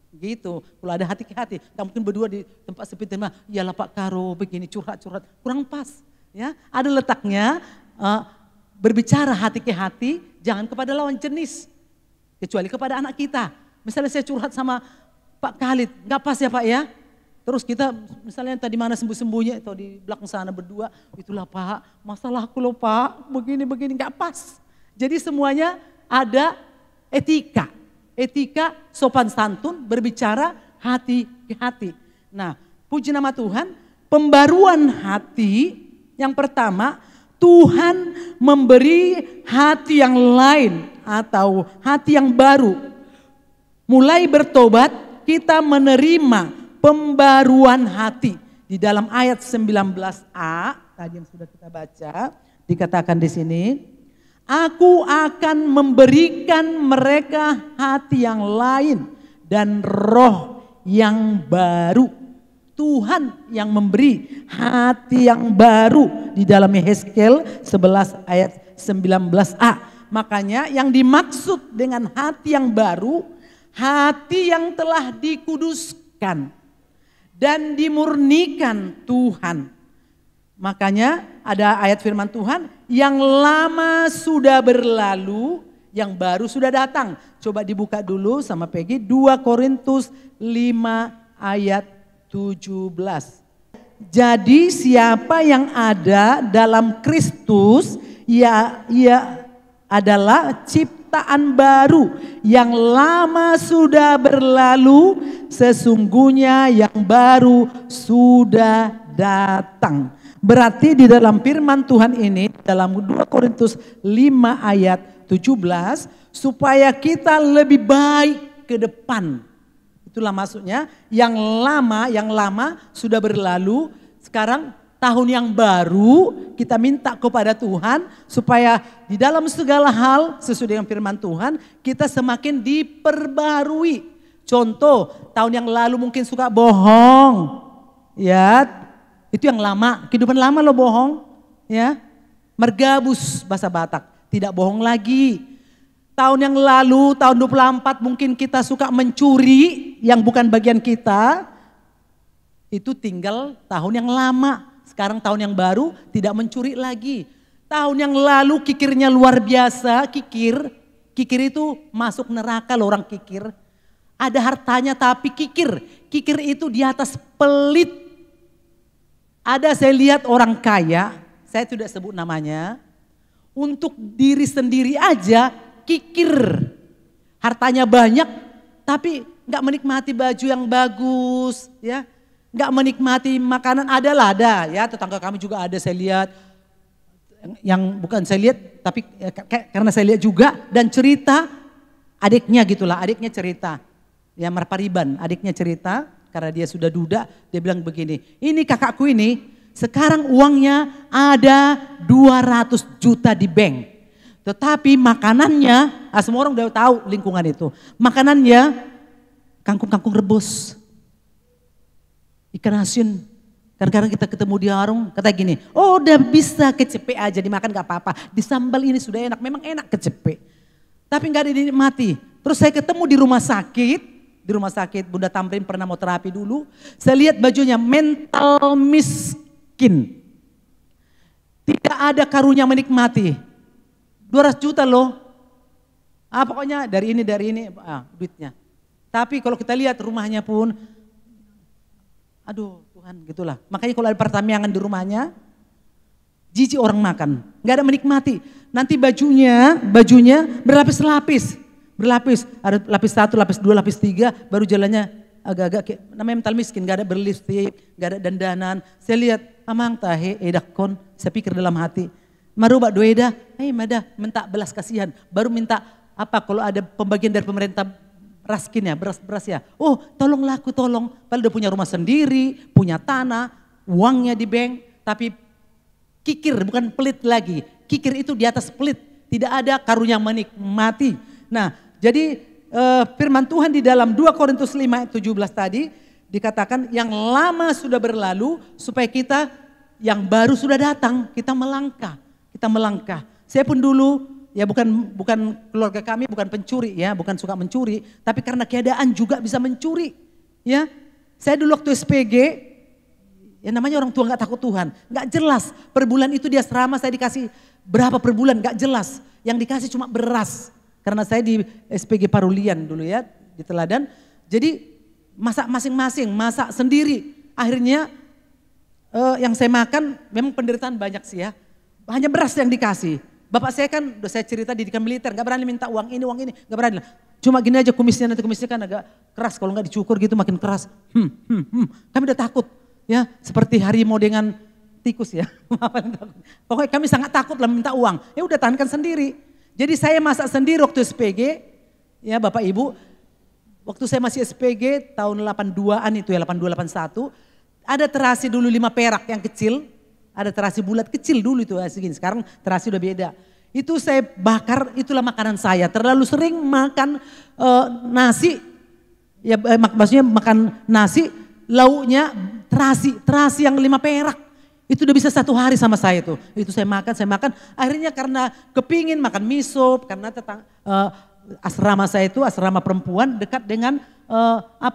Gitu, kalau ada hati ke hati, tak mungkin berdua di tempat sepi tema, iyalah Pak Karo begini curhat-curhat, kurang pas. Ya, ada letaknya berbicara hati ke hati, jangan kepada lawan jenis, kecuali kepada anak kita. Misalnya saya curhat sama Pak Khalid, nggak pas ya Pak ya. Terus kita misalnya tadi mana sembuh-sembuhnya atau di belakang sana berdua, itulah Pak, masalahku loh Pak, begini nggak pas. Jadi semuanya ada etika. Etika sopan santun berbicara hati ke hati. Nah puji nama Tuhan, pembaruan hati yang pertama, Tuhan memberi hati yang lain atau hati yang baru. Mulai bertobat kita menerima pembaruan hati. Di dalam ayat 19a tadi yang sudah kita baca dikatakan di sini, Aku akan memberikan mereka hati yang lain dan roh yang baru. Tuhan yang memberi hati yang baru di dalam Yehezkiel 11 ayat 19a. Makanya yang dimaksud dengan hati yang baru, hati yang telah dikuduskan dan dimurnikan Tuhan. Makanya ada ayat firman Tuhan, yang lama sudah berlalu, yang baru sudah datang. Coba dibuka dulu sama Peggy, 2 Korintus 5 ayat 17. Jadi siapa yang ada dalam Kristus, ia adalah ciptaan baru. Yang lama sudah berlalu, sesungguhnya yang baru sudah datang. Berarti di dalam firman Tuhan ini, dalam 2 Korintus 5 ayat 17, supaya kita lebih baik ke depan. Itulah maksudnya, yang lama sudah berlalu, sekarang tahun yang baru kita minta kepada Tuhan supaya di dalam segala hal sesuai dengan firman Tuhan kita semakin diperbarui. Contoh, tahun yang lalu mungkin suka bohong, ya. Itu yang lama, kehidupan lama lo bohong, ya. Mergabus bahasa Batak, tidak bohong lagi. Tahun yang lalu, tahun 24 mungkin kita suka mencuri yang bukan bagian kita. Itu tinggal tahun yang lama. Sekarang tahun yang baru tidak mencuri lagi. Tahun yang lalu kikirnya luar biasa, kikir itu masuk neraka loh orang kikir. Ada hartanya tapi kikir itu di atas pelit. Ada saya lihat orang kaya, saya tidak sebut namanya, untuk diri sendiri aja kikir. Hartanya banyak tapi gak menikmati baju yang bagus, ya, gak menikmati makanan. Ada ya, tetangga kami juga ada saya lihat. Yang bukan saya lihat tapi karena saya lihat juga dan cerita adiknya gitulah, adiknya cerita. Ya Marpariban, adiknya cerita. Karena dia sudah duda, dia bilang begini, ini kakakku ini sekarang uangnya ada 200 juta di bank. Tetapi makanannya, semua orang udah tahu lingkungan itu. Makanannya kangkung rebus, ikan asin. Kadang-kadang kita ketemu di warung, kata gini, oh udah bisa kecepe aja dimakan gak apa-apa. Di sambal ini sudah enak, memang enak kecepe. Tapi gak dinikmati. Terus saya ketemu di rumah sakit. Di rumah sakit Bunda Tamrin pernah mau terapi dulu. Saya lihat bajunya mental miskin. Tidak ada karunia menikmati. 200 juta loh. Pokoknya dari ini duitnya. Tapi kalau kita lihat rumahnya pun, aduh Tuhan gitulah. Makanya kalau ada pertamiangan di rumahnya, jijik orang makan. Gak ada menikmati. Nanti bajunya berlapis-lapis. Ada lapis 1, lapis 2, lapis 3, baru jalannya agak-agak namanya mental miskin, gak ada berlipstik, gak ada dandanan. Saya lihat, amang tahe edakon, saya pikir dalam hati, marubak doeda, mada minta belas kasihan, baru minta apa kalau ada pembagian dari pemerintah raskin ya, beras ya. Oh tolonglah aku tolong, padahal udah punya rumah sendiri, punya tanah, uangnya di bank, tapi kikir bukan pelit lagi, kikir itu di atas pelit, tidak ada karunia menikmati. Nah, jadi firman Tuhan di dalam 2 Korintus 5 ayat 17 tadi dikatakan yang lama sudah berlalu supaya kita yang baru sudah datang, kita melangkah. Saya pun dulu ya bukan keluarga kami bukan pencuri ya, bukan suka mencuri, tapi karena keadaan juga bisa mencuri. Ya. Saya dulu waktu SPG ya namanya orang tua nggak takut Tuhan, nggak jelas per bulan itu di asrama saya dikasih berapa per bulan nggak jelas, yang dikasih cuma beras. Karena saya di SPG Parulian dulu ya, di Teladan. Jadi masak masing-masing, masak sendiri. Akhirnya yang saya makan memang penderitaan banyak sih ya. Hanya beras yang dikasih. Bapak saya kan udah saya cerita didikan militer, gak berani minta uang ini, gak berani. Cuma gini aja kumisnya kan agak keras, kalau gak dicukur gitu makin keras. Kami udah takut ya, seperti harimau dengan tikus ya. Pokoknya kami sangat takut lah minta uang. Ya udah tahankan sendiri. Jadi saya masak sendiri waktu SPG, ya Bapak Ibu, waktu saya masih SPG tahun 82-an itu ya, 82-81, ada terasi dulu 5 perak yang kecil, ada terasi bulat kecil dulu itu segini, sekarang terasi udah beda. Itu saya bakar, itulah makanan saya, terlalu sering makan nasi, ya maksudnya makan nasi, lauknya terasi yang 5 perak. Itu udah bisa 1 hari sama saya tuh. Itu saya makan. Akhirnya karena kepingin makan miso, karena asrama saya itu asrama perempuan dekat dengan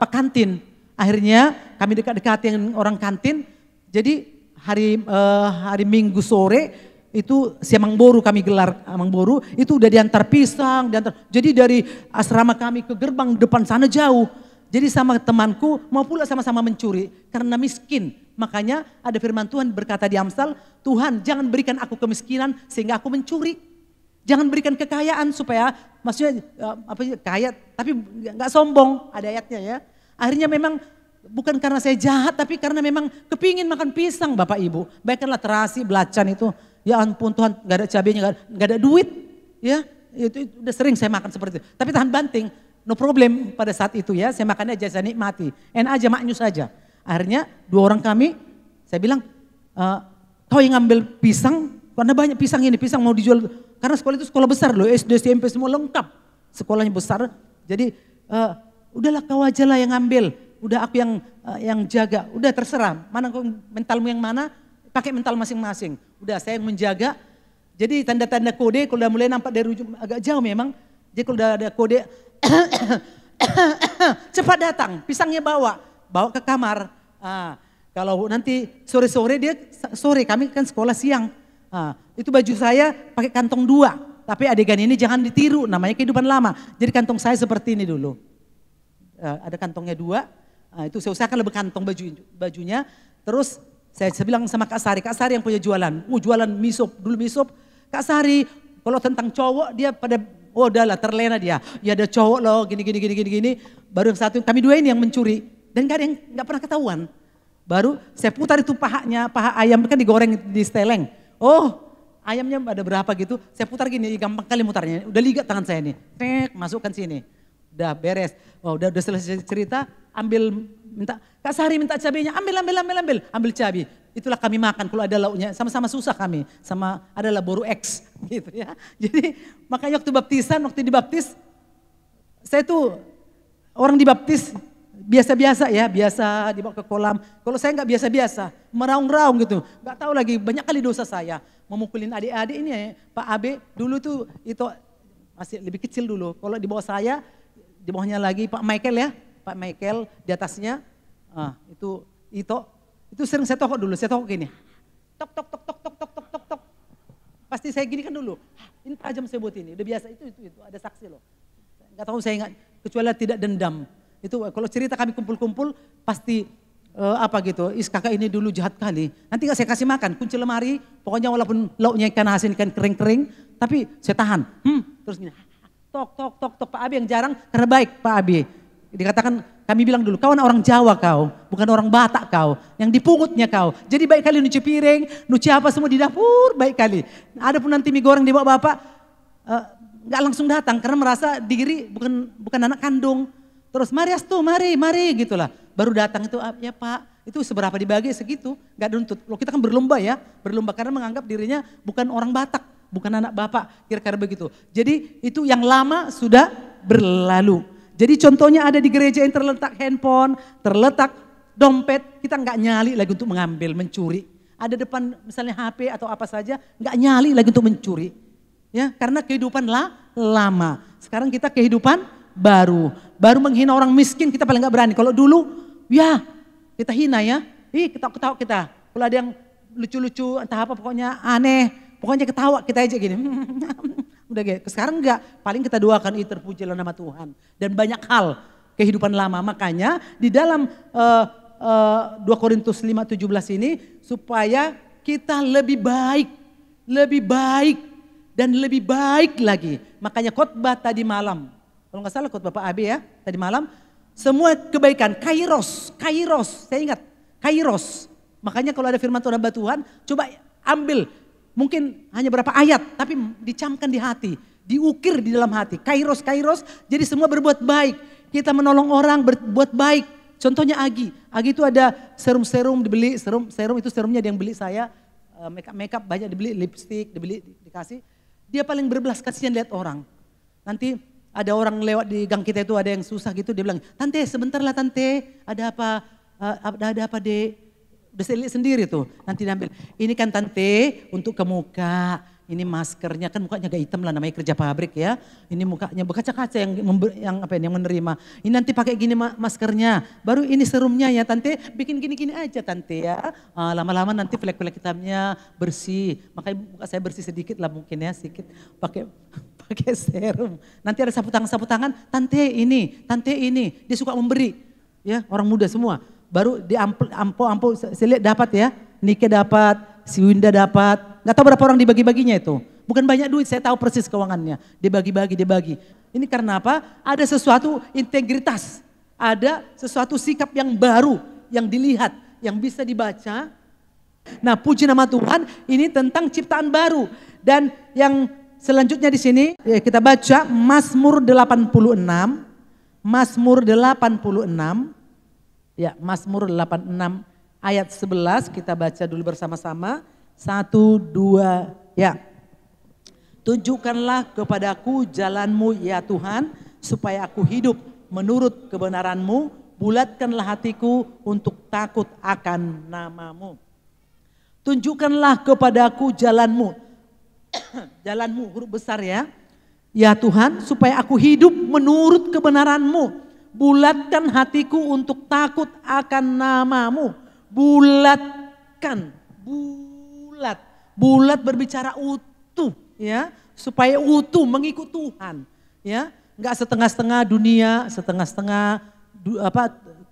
kantin. Akhirnya kami dekat-dekati yang orang kantin. Jadi hari Minggu sore itu siamang boru kami gelar amang boru itu udah diantar pisang, jadi dari asrama kami ke gerbang depan sana jauh. Jadi sama temanku mau pula sama-sama mencuri karena miskin. Makanya ada firman Tuhan berkata di Amsal, Tuhan jangan berikan aku kemiskinan sehingga aku mencuri. Jangan berikan kekayaan supaya maksudnya kaya tapi nggak sombong, ada ayatnya ya. Akhirnya memang bukan karena saya jahat tapi karena memang kepingin makan pisang Bapak Ibu. Baikkanlah terasi, belacan itu. Ya ampun Tuhan gak ada cabenya, gak ada duit. Ya itu udah sering saya makan seperti itu. Tapi tahan banting, no problem pada saat itu ya. Saya makan aja, saya nikmati. Enak aja, maknyus aja. Akhirnya 2 orang kami, saya bilang, kau yang ngambil pisang, karena banyak pisang ini, pisang mau dijual. Karena sekolah itu sekolah besar loh, SD, SMP semua lengkap. Sekolahnya besar, jadi udahlah kau aja lah yang ngambil. Udah aku yang jaga, udah terserah. Mana kau mentalmu yang mana, pakai mental masing-masing. Udah saya yang menjaga. Jadi tanda-tanda kode kalau udah mulai nampak dari ujung agak jauh memang. Jadi kalau udah ada kode, cepat datang, pisangnya bawa ke kamar. Kalau nanti sore-sore sore kami kan sekolah siang. Itu baju saya pakai kantong 2. Tapi adegan ini jangan ditiru, namanya kehidupan lama. Jadi kantong saya seperti ini dulu. Ada kantongnya 2. Itu saya usahakan lebih kantong bajunya. Terus saya bilang sama Kak Sari yang punya jualan. Jualan dulu misop. Kak Sari, kalau tentang cowok dia pada, udahlah terlena dia. Ya ada cowok loh, gini. Baru yang satu, kami 2 ini yang mencuri. Dan gak ada yang gak pernah ketahuan. Baru saya putar itu paha ayam kan digoreng di steleng. Oh ayamnya ada berapa gitu. Saya putar gini, gampang kali mutarnya. Udah ligat tangan saya nih. Masukkan sini. Udah beres. Udah selesai cerita, Kak Sari minta cabenya, ambil. Ambil cabai. Itulah kami makan kalau ada lauknya, sama-sama susah kami. Sama adalah boru X gitu ya. Jadi makanya waktu dibaptis, saya tuh orang dibaptis biasa-biasa ya, biasa dibawa ke kolam. Kalau saya nggak biasa-biasa, meraung-raung gitu. Nggak tahu lagi banyak kali dosa saya. Memukulin adik-adik ini ya, Pak Abe dulu tuh itu masih lebih kecil dulu. Kalau di bawah saya, di bawahnya lagi Pak Michael ya. Pak Michael di atasnya, itu sering saya tokok dulu, saya tokok gini, tok. Pasti saya gini kan dulu, ini tajam saya buat ini, udah biasa itu ada saksi loh. Gak tahu saya ingat, kecuali tidak dendam. Itu kalau cerita kami kumpul-kumpul pasti kakak ini dulu jahat kali. Nanti gak saya kasih makan, kunci lemari, pokoknya walaupun lauknya ikan asin, ikan kering-kering, tapi saya tahan. Terus gini, tok Pak Abi yang jarang karena baik Pak Abi. Dikatakan kami bilang dulu, kau orang Jawa kau, bukan orang Batak kau, yang dipungutnya kau. Jadi baik kali nyuci piring, nyuci apa semua di dapur, baik kali. Ada pun nanti mie goreng dibawa bapak, gak langsung datang karena merasa diri bukan anak kandung. Terus mari gitulah. Baru datang itu, ya Pak, itu seberapa dibagi segitu, gak nuntut. Loh kita kan berlomba karena menganggap dirinya bukan orang Batak, bukan anak bapak, kira-kira begitu. Jadi itu yang lama sudah berlalu. Jadi contohnya ada di gereja yang terletak handphone, terletak dompet, kita nggak nyali lagi untuk mengambil, mencuri. Ada depan misalnya HP atau apa saja, nggak nyali lagi untuk mencuri. Ya, karena kehidupan lama. Sekarang kita kehidupan baru menghina orang miskin kita paling nggak berani. Kalau dulu, ya kita hina ya, ketawa kita. Kalau ada yang lucu-lucu, entah apa pokoknya aneh, pokoknya ketawa kita aja gini. Udah gitu. Sekarang enggak, paling kita doakan terpujilah nama Tuhan. Dan banyak hal kehidupan lama, makanya di dalam 2 Korintus 5:17 ini supaya kita lebih baik dan lebih baik lagi. Makanya khotbah tadi malam, kalau nggak salah khotbah Pak Abe ya, tadi malam, semua kebaikan, kairos, saya ingat, kairos. Makanya kalau ada firman Tuhan, coba ambil. Mungkin hanya berapa ayat, tapi dicamkan di hati, diukir di dalam hati. Kairos, jadi semua berbuat baik. Kita menolong orang, berbuat baik. Contohnya Agi itu ada serum dibeli, serum itu serumnya dia yang beli saya. Makeup banyak dibeli, lipstick dikasih. Dia paling berbelas kasihan lihat orang. Nanti ada orang lewat di gang kita itu ada yang susah gitu, dia bilang, tante sebentar lah tante, ada apa dek? Udah saya lihat sendiri tuh, nanti diambil. Ini kan tante untuk ke muka, ini maskernya kan mukanya agak hitam lah, namanya kerja pabrik ya. Ini mukanya berkaca-kaca yang menerima. Ini nanti pakai gini maskernya, baru ini serumnya ya tante, bikin gini-gini aja tante ya. Lama-lama nanti flek-flek hitamnya bersih. Makanya muka saya bersih sedikit lah mungkin ya, sedikit pakai serum. Nanti ada sapu tangan, tante ini, dia suka memberi. Ya, orang muda semua. Baru di ampo saya lihat dapat ya, Nike dapat, si Winda dapat. Gak tahu berapa orang dibagi-baginya itu. Bukan banyak duit, saya tahu persis keuangannya. Dia bagi. Ini karena apa? Ada sesuatu integritas. Ada sesuatu sikap yang baru, yang dilihat, yang bisa dibaca. Nah, puji nama Tuhan, ini tentang ciptaan baru. Dan yang selanjutnya di sini kita baca Mazmur 86. Mazmur 86. Ya, Mazmur 86 ayat 11 kita baca dulu bersama-sama. 1, 2, ya. Tunjukkanlah kepadaku jalanmu ya Tuhan, supaya aku hidup menurut kebenaranmu. Bulatkanlah hatiku untuk takut akan namamu. Tunjukkanlah kepadaku jalanmu. Jalanmu huruf besar ya. Ya Tuhan, supaya aku hidup menurut kebenaranmu. Bulatkan hatiku untuk takut akan namamu. Bulatkan. Bulat berbicara utuh ya, supaya utuh mengikut Tuhan ya, enggak setengah-setengah dunia, setengah-setengah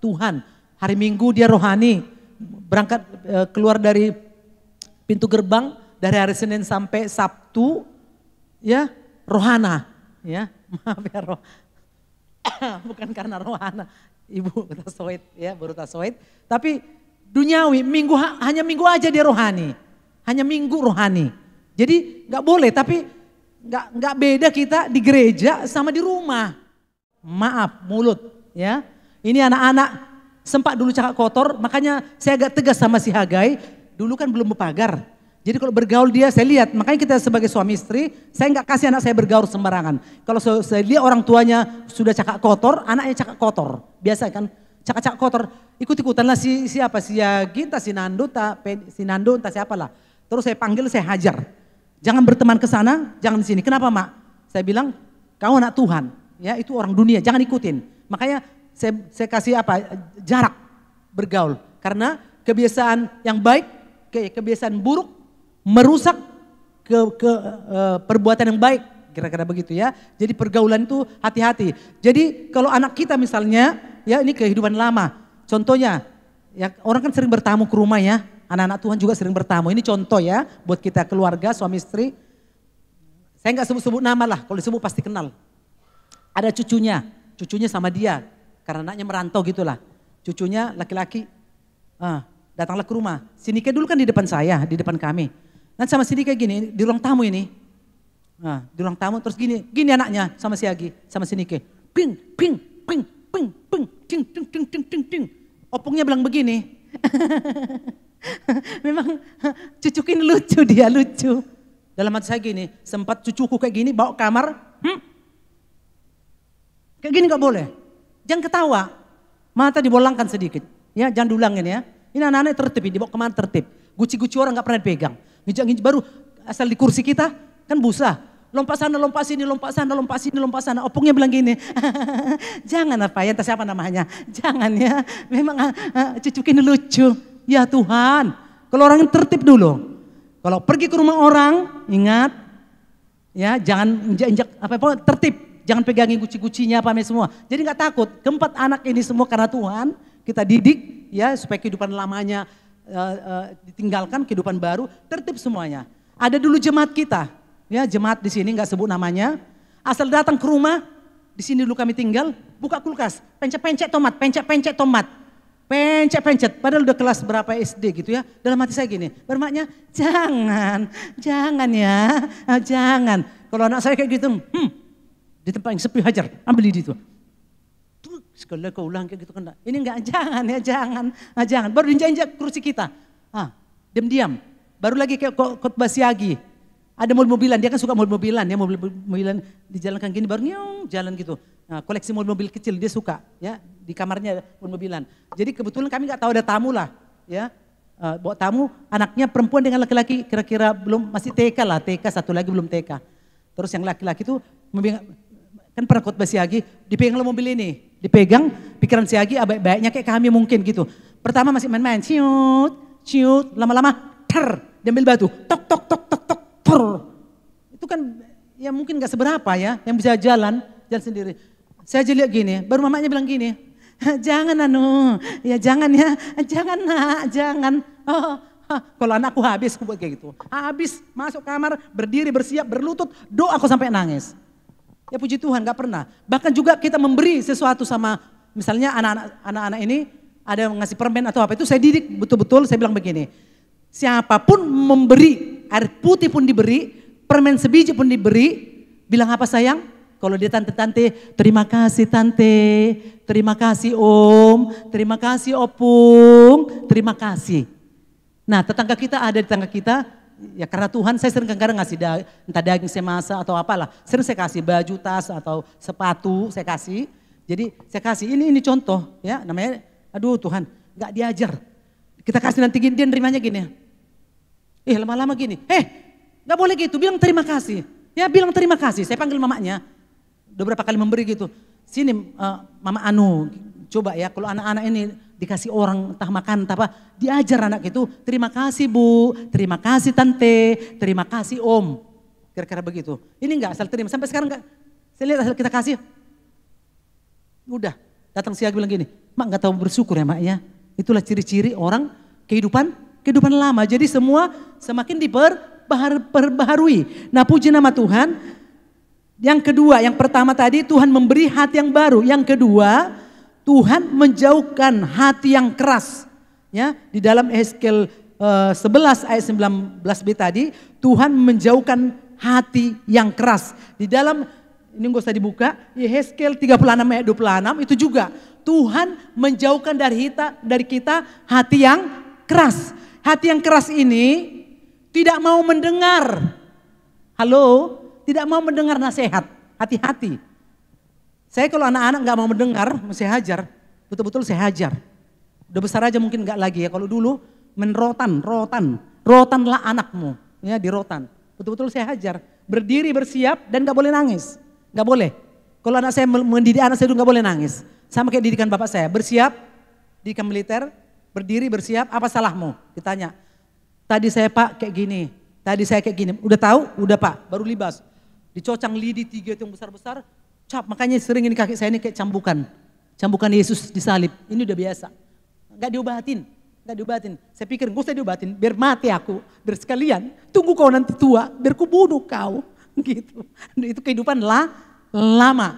Tuhan. Hari Minggu dia rohani, berangkat keluar dari pintu gerbang dari hari Senin sampai Sabtu ya, rohana ya, maaf ya bukan karena rohana, ibu tasoid ya, baru tasoid, tapi duniawi, hanya minggu aja dia rohani. Hanya minggu rohani. Jadi gak boleh, tapi gak beda kita di gereja sama di rumah. Maaf, mulut ya. Ini anak-anak sempat dulu cakap kotor, makanya saya agak tegas sama si Hagai. Dulu kan belum berpagar. Jadi kalau bergaul dia saya lihat, makanya kita sebagai suami istri, saya gak kasih anak saya bergaul sembarangan. Kalau saya lihat orang tuanya sudah cakap kotor, anaknya cakap kotor. Biasa kan? Cakap-cakap kotor, ikut-ikutan lah siapa, si Yagi, entah si Nando, entah siapa lah. Terus saya panggil, saya hajar. Jangan berteman ke sana, jangan di sini. Kenapa mak? Saya bilang, kau anak Tuhan, ya itu orang dunia, jangan ikutin. Makanya saya kasih jarak bergaul. Karena kebiasaan yang baik, kebiasaan buruk, merusak perbuatan yang baik. Kira-kira begitu ya. Jadi pergaulan itu hati-hati. Jadi kalau anak kita misalnya, ya ini kehidupan lama. Contohnya, ya orang kan sering bertamu ke rumah ya. Anak-anak Tuhan juga sering bertamu. Ini contoh ya buat kita keluarga, suami istri. Saya nggak sebut-sebut nama lah, kalau disebut pasti kenal. Ada cucunya sama dia. Karena anaknya merantau gitulah. Cucunya laki-laki, datanglah ke rumah. Si Nike dulu kan di depan saya, di depan kami. Nanti sama si Nike gini, di ruang tamu ini. Nah, di ruang tamu terus gini anaknya sama si Agi, sama si Nike. Ping, ting, ting. Opungnya bilang begini. Memang cucuku ini lucu, dia lucu. Dalam hati saya gini, sempat cucuku kayak gini bawa kamar, kayak gini gak boleh. Jangan ketawa, mata dibolangkan sedikit. Ya, jangan diulangin ya. Ini anak-anak tertib, dibawa kemana tertib. Guci-guci orang gak pernah dipegang. Ngijak-ngijak baru asal di kursi kita kan busa. Lompat sana, lompat sini, lompat sana, lompat sini, lompat sana. Opungnya bilang gini, jangan apa ya, entah siapa namanya. Jangan ya, memang cucuku ini lucu. Ya Tuhan, kalau orang tertib dulu. Kalau pergi ke rumah orang, ingat. Ya, jangan injak-injak, tertib. Jangan pegangin guci-gucinya apa semua. Jadi gak takut, keempat anak ini semua karena Tuhan. Kita didik ya supaya kehidupan lamanya ditinggalkan, kehidupan baru, tertib semuanya. Ada dulu jemaat kita. Ya, jemaat di sini nggak sebut namanya. Asal datang ke rumah, di sini dulu kami tinggal, buka kulkas, pencet-pencet tomat, pencet-pencet tomat. Pencet-pencet, padahal udah kelas berapa SD gitu ya. Dalam hati saya gini, bermakna jangan ya, jangan. Kalau anak saya kayak gitu, di tempat yang sepi hajar, ambil di itu. Sekali kau ulang kayak gitu kan. Ini enggak, jangan ya, jangan. Baru diinjak kursi kita. Diam-diam. Baru lagi kayak khotbah Siagi. Ada mobil-mobilan, dia kan suka mobil-mobilan ya, mobil-mobilan dijalankan gini baru jalan gitu. Nah, koleksi mobil-mobil kecil dia suka ya, di kamarnya ada mobil-mobilan. Jadi kebetulan kami nggak tahu ada tamu lah ya. bawa tamu, anaknya perempuan dengan laki-laki kira-kira belum masih TK lah, TK satu lagi belum TK. Terus yang laki-laki itu kan pernah khotbah si Agi, dipegang mobil ini, dipegang pikiran si Agi baik-baiknya kayak kami mungkin gitu. Pertama masih main-main, ciut, lama-lama diambil batu, tok. Itu kan ya mungkin gak seberapa ya, yang bisa jalan sendiri. Saya aja lihat gini, baru mamanya bilang gini, jangan jangan nak, jangan. Kalau anakku habis aku buat kayak gitu. Habis masuk kamar, berdiri, bersiap, berlutut, doa aku sampai nangis. Ya puji Tuhan gak pernah. Bahkan juga kita memberi sesuatu sama, misalnya anak-anak ini ada yang ngasih permen atau apa, itu saya didik betul-betul, saya bilang begini. Siapapun memberi, air putih pun diberi, permen sebiji pun diberi, bilang apa sayang? Kalau dia tante-tante, terima kasih tante, terima kasih om, terima kasih opung, terima kasih. Nah tetangga kita ada di tetangga kita, ya karena Tuhan saya sering kadang ngasih entah daging saya masak atau apalah. Sering saya kasih baju, tas atau sepatu saya kasih. Jadi saya kasih ini contoh ya namanya, aduh Tuhan gak diajar. Kita kasih nanti gini, dia nerimanya gini. Lama-lama gini, gak boleh gitu, bilang terima kasih. Ya bilang terima kasih, saya panggil mamanya. Udah berapa kali memberi gitu. Sini Mama Anu, coba ya kalau anak-anak ini dikasih orang entah makan entah apa, diajar anak itu, terima kasih Bu, terima kasih Tante, terima kasih Om. Kira-kira begitu. Ini enggak asal terima, sampai sekarang enggak. Saya lihat asal kita kasih. Udah, datang si Agi bilang gini, Mak enggak tahu bersyukur ya Mak ya. Itulah ciri-ciri orang kehidupan lama. Jadi semua semakin diperbaharui. Nah puji nama Tuhan. Yang kedua, yang pertama tadi Tuhan memberi hati yang baru. Yang kedua, Tuhan menjauhkan hati yang keras. Ya, di dalam Yehezkiel 11 ayat 19b tadi, Tuhan menjauhkan hati yang keras. Di dalam, ini gak usah dibuka, Yehezkiel 36 ayat 26 itu juga. Tuhan menjauhkan dari kita hati yang keras. Hati yang keras ini tidak mau mendengar. Halo? Tidak mau mendengar nasihat, hati-hati. Saya kalau anak-anak gak mau mendengar, saya hajar. Betul-betul saya hajar. Udah besar aja mungkin gak lagi ya. Kalau dulu rotanlah anakmu. Ya di rotan. Betul-betul saya hajar. Berdiri, bersiap dan gak boleh nangis. Gak boleh. Kalau anak saya mendidik anak saya itu gak boleh nangis. Sama kayak didikan bapak saya. Bersiap, didikan militer, berdiri, bersiap, apa salahmu? Ditanya. Tadi saya Pak kayak gini. Tadi saya kayak gini. Udah tahu? Udah Pak, baru libas. Dicocang lidi 3 itu yang besar-besar, cap. Makanya sering ini kaki saya ini kayak cambukan Yesus disalib. Ini udah biasa, nggak diobatin. Saya pikir gak usah diobatin, biar mati aku, biar sekalian tunggu kau nanti tua, biar ku bunuh kau, gitu. Itu kehidupan lama,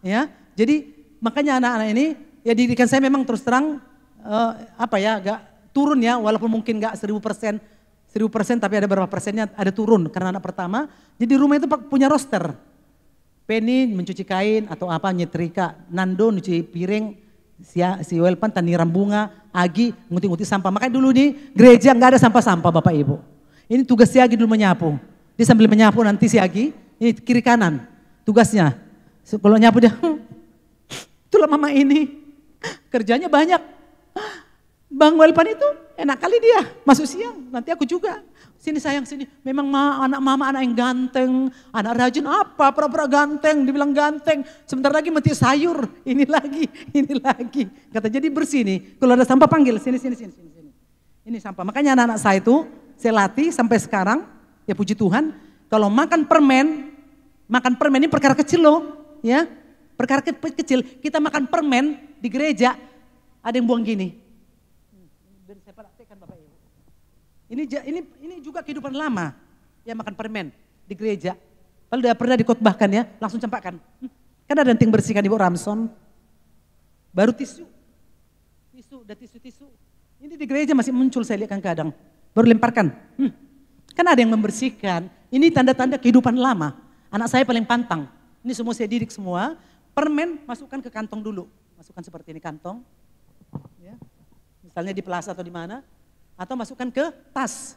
ya. Jadi makanya anak-anak ini, ya didikan saya memang terus terang agak turun ya, walaupun mungkin nggak 1000%, tapi ada beberapa persennya ada turun karena anak pertama. Jadi rumah itu punya roster. Penny mencuci kain atau apa, nyetrika. Nando nyuci piring, si Welpan taniram bunga, Agi nguti-nguti sampah. Makanya dulu di gereja nggak ada sampah-sampah Bapak Ibu. Ini tugas si Agi dulu menyapu. Dia sambil menyapu nanti si Agi, ini kiri kanan tugasnya. Kalau nyapu dia, itulah mama ini, kerjanya banyak. Bang Welpan itu enak kali dia, masuk siang, nanti aku juga. Sini sayang sini, memang anak mama anak yang ganteng, anak rajin apa, pura-pura ganteng, dibilang ganteng. Sebentar lagi meti sayur, ini lagi. Kata jadi bersih nih, kalau ada sampah panggil, sini. Ini sampah, makanya anak-anak saya itu, saya latih sampai sekarang, ya puji Tuhan, kalau makan permen ini perkara kecil loh, ya. Perkara kecil, kita makan permen di gereja, ada yang buang gini. Saya praktekkan Bapak Ibu. Ini juga kehidupan lama, ya makan permen di gereja. Kalau udah pernah dikotbahkan ya, langsung campakkan. Kan ada yang bersihkan Ibu Ramson. Baru tisu. Ini di gereja masih muncul saya lihat kadang. Baru lemparkan. Kan ada yang membersihkan. Ini tanda-tanda kehidupan lama. Anak saya paling pantang. Ini semua saya didik semua. Permen masukkan ke kantong dulu. Masukkan seperti ini kantong. Ya. Misalnya di plaza atau di mana. Atau masukkan ke tas.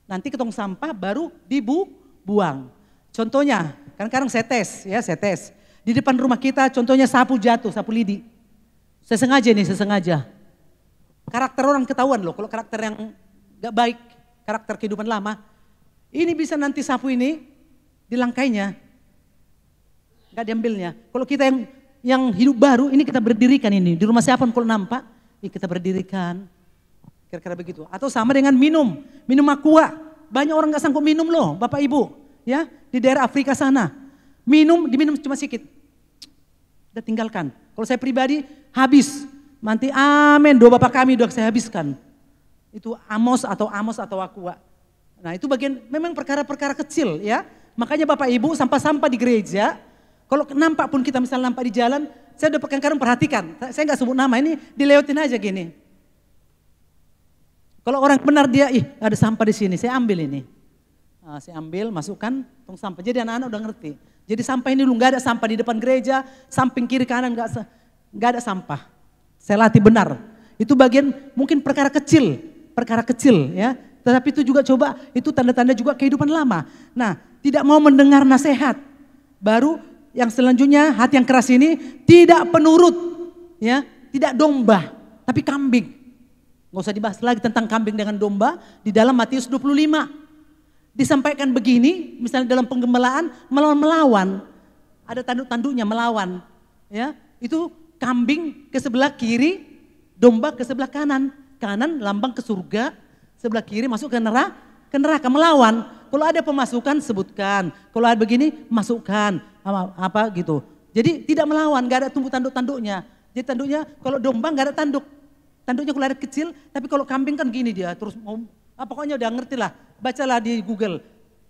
Nanti ke tong sampah baru dibuang. Contohnya, kan sekarang saya tes. Di depan rumah kita contohnya sapu jatuh, sapu lidi. Saya sengaja. Karakter orang ketahuan loh, kalau karakter yang gak baik karakter kehidupan lama. Ini bisa nanti sapu ini dilangkainya, gak diambilnya. Kalau kita yang hidup baru ini kita berdirikan ini. Di rumah siapa kalau nampak, kita berdirikan. Kira-kira begitu. Atau sama dengan minum aqua. Banyak orang gak sanggup minum loh Bapak Ibu. Ya, di daerah Afrika sana. Diminum cuma sedikit. Udah tinggalkan. Kalau saya pribadi habis. Nanti amin, doa Bapak kami udah saya habiskan. Itu Amos atau aqua. Nah itu bagian memang perkara-perkara kecil ya. Makanya Bapak Ibu sampah-sampah di gereja. Kalau nampak pun kita misalnya nampak di jalan. Saya udah kadang perhatikan. Saya gak sebut nama ini dilewatin aja gini. Kalau orang benar dia, ada sampah di sini, saya ambil ini. Nah, saya ambil, masukkan tong sampah. Jadi anak-anak udah ngerti. Jadi sampah ini dulu nggak ada sampah di depan gereja, samping kiri kanan nggak ada sampah. Saya latih benar. Itu bagian mungkin perkara kecil ya. Tetapi itu juga coba, itu tanda-tanda juga kehidupan lama. Nah, tidak mau mendengar nasihat. Baru yang selanjutnya hati yang keras ini tidak penurut, ya, tidak domba, tapi kambing. Nggak usah dibahas lagi tentang kambing dengan domba di dalam Matius 25. Disampaikan begini, misalnya dalam penggembalaan melawan. Ada tanduk-tanduknya melawan. Ya, itu kambing ke sebelah kiri, domba ke sebelah kanan. Kanan lambang ke surga, sebelah kiri masuk ke neraka melawan. Kalau ada pemasukan sebutkan, kalau ada begini masukkan apa gitu. Jadi tidak melawan, nggak ada tumbuh tanduk-tanduknya. Jadi tanduknya kalau domba nggak ada tanduk. Tanduknya kalau ada kecil, tapi kalau kambing kan gini dia terus mau, pokoknya udah ngerti lah. Bacalah di Google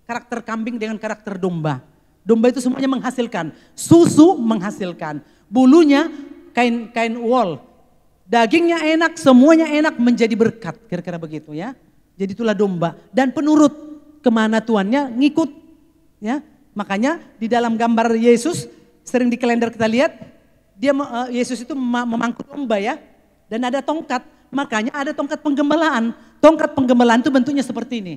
karakter kambing dengan karakter domba. Domba itu semuanya menghasilkan, susu menghasilkan, bulunya kain wool, dagingnya enak, semuanya enak menjadi berkat, kira-kira begitu ya. Jadi itulah domba dan penurut kemana tuannya ngikut, ya. Makanya di dalam gambar Yesus sering di kalender kita lihat dia Yesus itu memangku domba ya. Dan ada tongkat, makanya ada tongkat penggembalaan. Tongkat penggembalaan itu bentuknya seperti ini.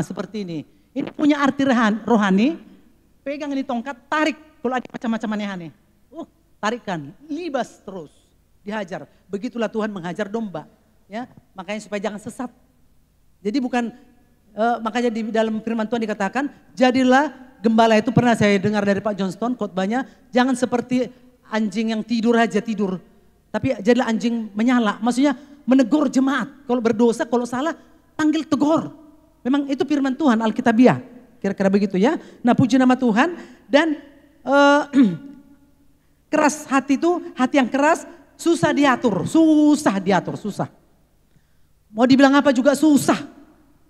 Seperti ini. Ini punya arti rohani. Pegang ini tongkat, tarik. Kalau ada macam-macam aneh-aneh. Tarikkan, libas terus. Dihajar. Begitulah Tuhan menghajar domba. Ya, makanya supaya jangan sesat. Jadi bukan, makanya di dalam firman Tuhan dikatakan, jadilah gembala itu pernah saya dengar dari Pak Johnston khotbahnya, jangan seperti anjing yang tidur aja tidur. Tapi jadilah anjing menyala, maksudnya menegur jemaat. Kalau berdosa, kalau salah, panggil tegur. Memang itu firman Tuhan, Alkitabiah. Kira-kira begitu ya. Nah puji nama Tuhan. Dan keras hati itu, hati yang keras susah diatur. Susah. Mau dibilang apa juga susah.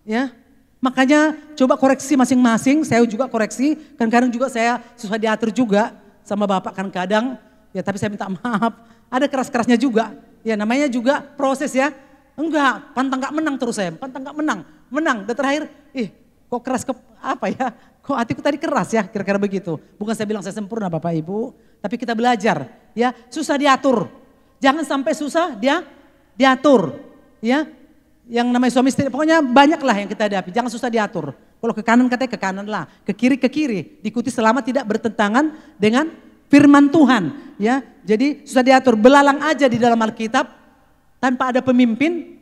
Ya. Makanya coba koreksi masing-masing, saya juga koreksi. Kadang-kadang juga saya susah diatur juga sama Bapak kadang-kadang. Ya tapi saya minta maaf. Ada keras-kerasnya juga, ya namanya juga proses ya. Enggak, pantang gak menang terus saya, pantang gak menang. Dan terakhir, kok keras apa ya, kok hatiku tadi keras ya, kira-kira begitu. Bukan saya bilang saya sempurna Bapak Ibu, tapi kita belajar ya, susah diatur. Jangan sampai susah diatur ya. Yang namanya suami istri, pokoknya banyaklah yang kita hadapi, jangan susah diatur. Kalau ke kanan katanya ke kanan lah, ke kiri, diikuti selama tidak bertentangan dengan firman Tuhan ya. Jadi susah diatur, belalang aja di dalam Alkitab tanpa ada pemimpin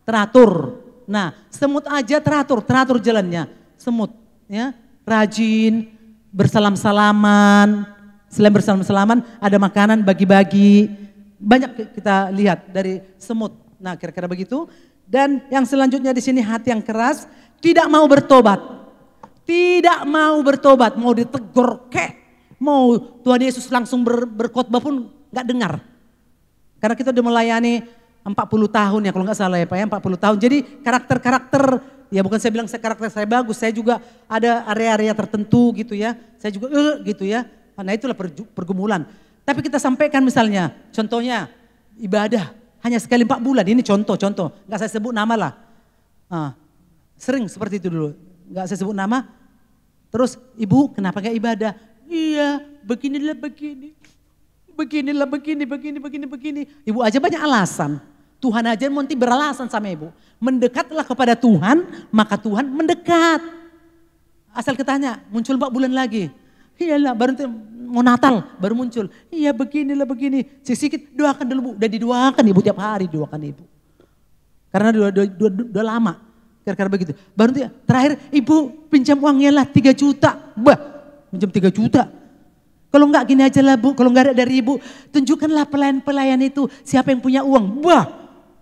teratur. Nah, semut aja teratur jalannya. Semut ya, rajin, bersalam-salaman. Selain bersalam-salaman ada makanan bagi-bagi. Banyak kita lihat dari semut. Nah, kira-kira begitu. Dan yang selanjutnya di sini hati yang keras, tidak mau bertobat. Mau ditegur mau Tuhan Yesus langsung berkhotbah pun gak dengar. Karena kita udah melayani 40 tahun ya kalau gak salah ya Pak ya, 40 tahun. Jadi karakter, ya bukan saya bilang karakter saya bagus, saya juga ada area-area tertentu gitu ya. Saya juga gitu ya, nah itulah pergumulan. Tapi kita sampaikan misalnya, contohnya ibadah hanya sekali 4 bulan, ini contoh, gak saya sebut nama lah. Sering seperti itu dulu, gak saya sebut nama. Terus ibu kenapa gak ibadah? Iya, begini. Ibu aja banyak alasan. Tuhan aja nanti beralasan sama ibu. Mendekatlah kepada Tuhan, maka Tuhan mendekat. Asal ketanya, muncul 4 bulan lagi. Iyalah, baru mau Natal, baru muncul. Iya, begini. Sedikit doakan dulu Bu. Udah didoakan ibu tiap hari, doakan ibu. Karena udah lama. Kira-kira begitu. Baru terakhir ibu pinjam uangnya lah 3 juta. Bah, pinjam 3 juta. Kalau enggak gini aja lah bu, kalau enggak ada dari ibu, tunjukkanlah pelayan-pelayan itu siapa yang punya uang. Bah,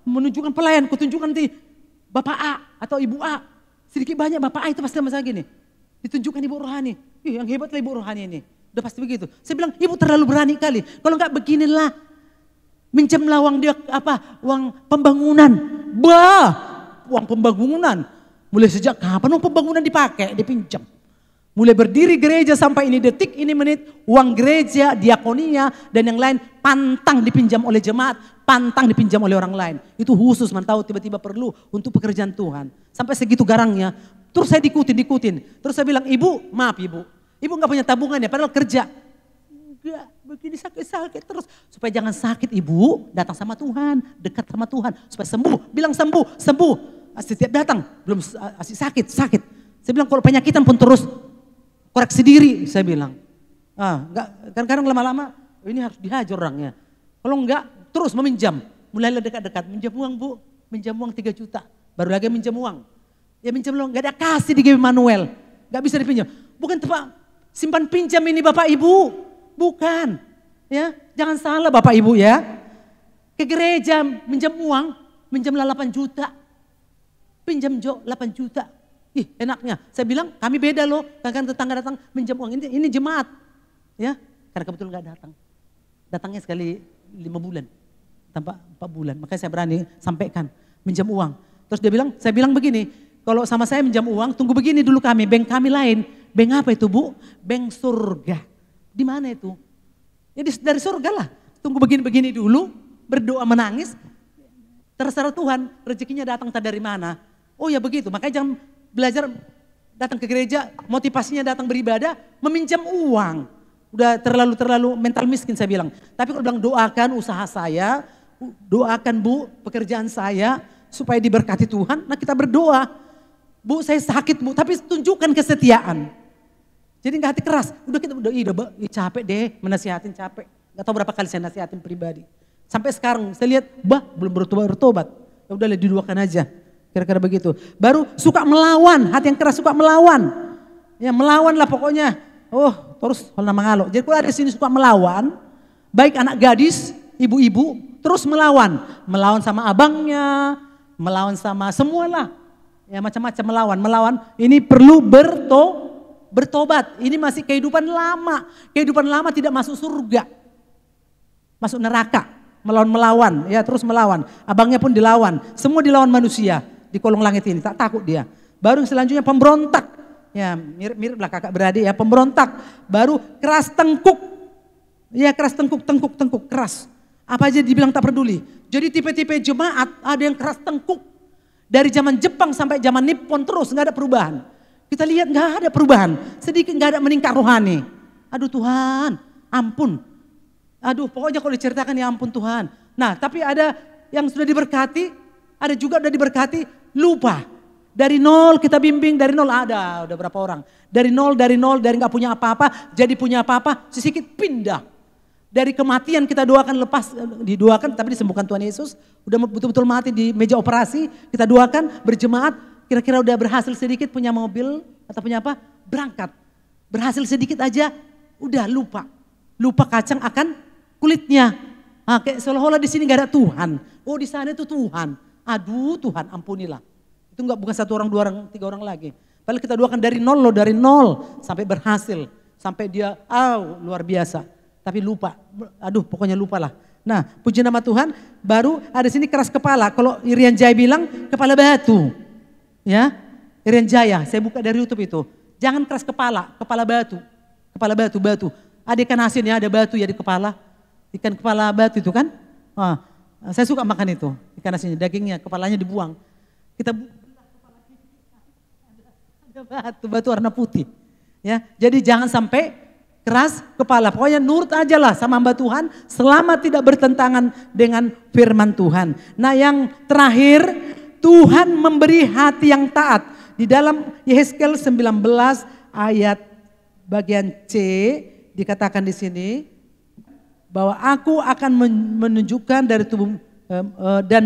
menunjukkan pelayan, kutunjukkan nanti Bapak A atau Ibu A. Sedikit banyak Bapak A itu pasti sama saya gini. Ditunjukkan Ibu Rohani. Ih, yang hebat lah Ibu Rohani ini. Udah pasti begitu. Saya bilang, ibu terlalu berani kali. Kalau enggak beginilah. Minjamlah uang dia uang pembangunan. Bah, uang pembangunan. Mulai sejak kapan uang pembangunan dipakai, dipinjam. Mulai berdiri gereja sampai ini detik, ini menit, uang gereja, diakonia, dan yang lain pantang dipinjam oleh jemaat, pantang dipinjam oleh orang lain. Itu khusus, tahu tiba-tiba perlu untuk pekerjaan Tuhan. Sampai segitu garangnya. Terus saya dikutin. Terus saya bilang, ibu, maaf ibu. Ibu gak punya tabungan ya, padahal kerja. Enggak, begini sakit-sakit terus. Supaya jangan sakit ibu, datang sama Tuhan, dekat sama Tuhan. Supaya sembuh, bilang sembuh. Setiap datang, belum sakit. Saya bilang kalau penyakitan pun terus, koreksi diri, saya bilang. Enggak, kadang-kadang lama-lama, ini harus dihajar orangnya. Kalau enggak, terus meminjam. Mulailah dekat-dekat, minjam uang bu, minjam uang 3 juta. Baru lagi minjam uang. Ya minjam uang, enggak ada kasih di Manuel. Enggak bisa dipinjam. Bukan tempat simpan pinjam ini Bapak Ibu. Bukan. Ya, jangan salah Bapak Ibu ya. Ke gereja minjam uang, minjamlah 8 juta. Pinjam 8 juta. Ih, enaknya. Saya bilang kami beda loh. Kadang-kadang tetangga datang minjam uang. Ini jemaat. Ya, karena kebetulan enggak datang. Datangnya sekali 5 bulan. Tanpa 4 bulan. Makanya saya berani sampaikan minjam uang. Terus dia bilang, saya bilang begini, kalau sama saya minjam uang, tunggu begini dulu kami, bank kami lain. Bank apa itu bu? Bank surga. Di mana itu? Ya dari surga lah. Tunggu begini-begini dulu, berdoa menangis. Terserah Tuhan, rezekinya datang tak dari mana. Oh ya begitu, makanya jangan belajar datang ke gereja, motivasinya datang beribadah, meminjam uang. Udah terlalu mental miskin saya bilang. Tapi kalau bilang doakan usaha saya, doakan bu pekerjaan saya, supaya diberkati Tuhan, nah kita berdoa. Bu saya sakit bu, tapi tunjukkan kesetiaan. Jadi gak hati keras, udah capek deh menasihatin capek. Gak tahu berapa kali saya nasihatin pribadi. Sampai sekarang saya lihat, belum bertobat. Ya udahlah diduakan aja, kira-kira begitu. Baru suka melawan, hati yang keras suka melawan. Ya melawan lah pokoknya. Oh terus kalau nama ngalok. Jadi kalau ada di sini suka melawan, baik anak gadis, ibu-ibu, terus melawan. Melawan sama abangnya, melawan sama semualah. Ya macam-macam melawan. Ini perlu bertobat. Ini masih kehidupan lama. Kehidupan lama tidak masuk surga. Masuk neraka. Melawan. Ya terus melawan. Abangnya pun dilawan. Semua dilawan manusia. Di kolong langit ini. Tak takut dia. Baru yang selanjutnya pemberontak. Ya mirip lah kakak beradik ya. Pemberontak. Baru keras tengkuk. Ya keras tengkuk. Keras. Apa aja dibilang tak peduli. Jadi tipe-tipe jemaat ada yang keras tengkuk. Dari zaman Jepang sampai zaman Nippon terus nggak ada perubahan. Kita lihat nggak ada perubahan. Sedikit nggak ada meningkat rohani. Aduh Tuhan, ampun. Aduh pokoknya kalau diceritakan ya ampun Tuhan. Nah tapi ada yang sudah diberkati, ada juga sudah diberkati lupa. Dari nol kita bimbing, dari nol ada udah berapa orang. Dari nol, dari nggak punya apa-apa, jadi punya apa-apa, sedikit pindah. Dari kematian kita doakan didoakan tapi disembuhkan Tuhan Yesus. Udah betul-betul mati di meja operasi, kita doakan berjemaat. Kira-kira udah berhasil sedikit punya mobil atau punya apa, berangkat. Berhasil sedikit aja, udah lupa. Lupa kacang akan kulitnya. Kayak seolah-olah di sini gak ada Tuhan. Oh di sana itu Tuhan. Aduh Tuhan ampunilah. Itu bukan 1 orang, 2 orang, 3 orang lagi. Padahal kita doakan dari nol loh, dari nol sampai berhasil. Sampai dia, luar biasa. Tapi lupa, aduh pokoknya lupa lah. Nah puji nama Tuhan, baru ada sini keras kepala. Kalau Irian Jaya bilang kepala batu. Ya, Irian Jaya, saya buka dari YouTube itu. Jangan keras kepala batu. Kepala batu. Ada ikan asin ya, ada batu ya di kepala. Ikan kepala batu itu kan. Saya suka makan itu, ikan asinnya, dagingnya, kepalanya dibuang. Kita ada batu warna putih. Ya, jadi jangan sampai keras kepala, pokoknya nurut aja lah sama hamba Tuhan selama tidak bertentangan dengan firman Tuhan. Nah yang terakhir, Tuhan memberi hati yang taat. Di dalam Yehezkel 19 ayat bagian C dikatakan di sini bahwa aku akan menunjukkan dari tubuh dan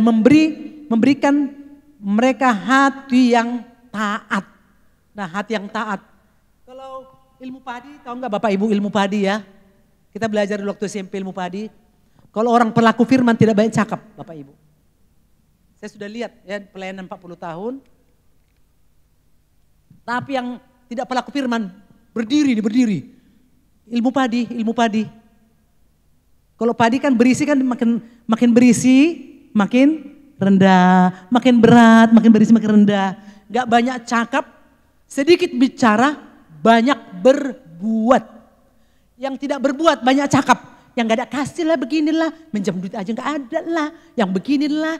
memberikan mereka hati yang taat. Nah, hati yang taat. Kalau ilmu padi, tahu nggak Bapak Ibu ilmu padi ya? Kita belajar di waktu SMP ilmu padi. Kalau orang pelaku firman tidak banyak cakap Bapak Ibu. Saya sudah lihat ya pelayanan 40 tahun. Tapi yang tidak pelaku firman berdiri. Ilmu padi. Kalau padi kan berisi kan makin berisi, makin rendah, makin berat, makin berisi, makin rendah. Gak banyak cakap, sedikit bicara, banyak berbuat. Yang tidak berbuat banyak cakap. Yang gak ada kasih lah beginilah, minjam duit aja gak ada lah. Yang beginilah,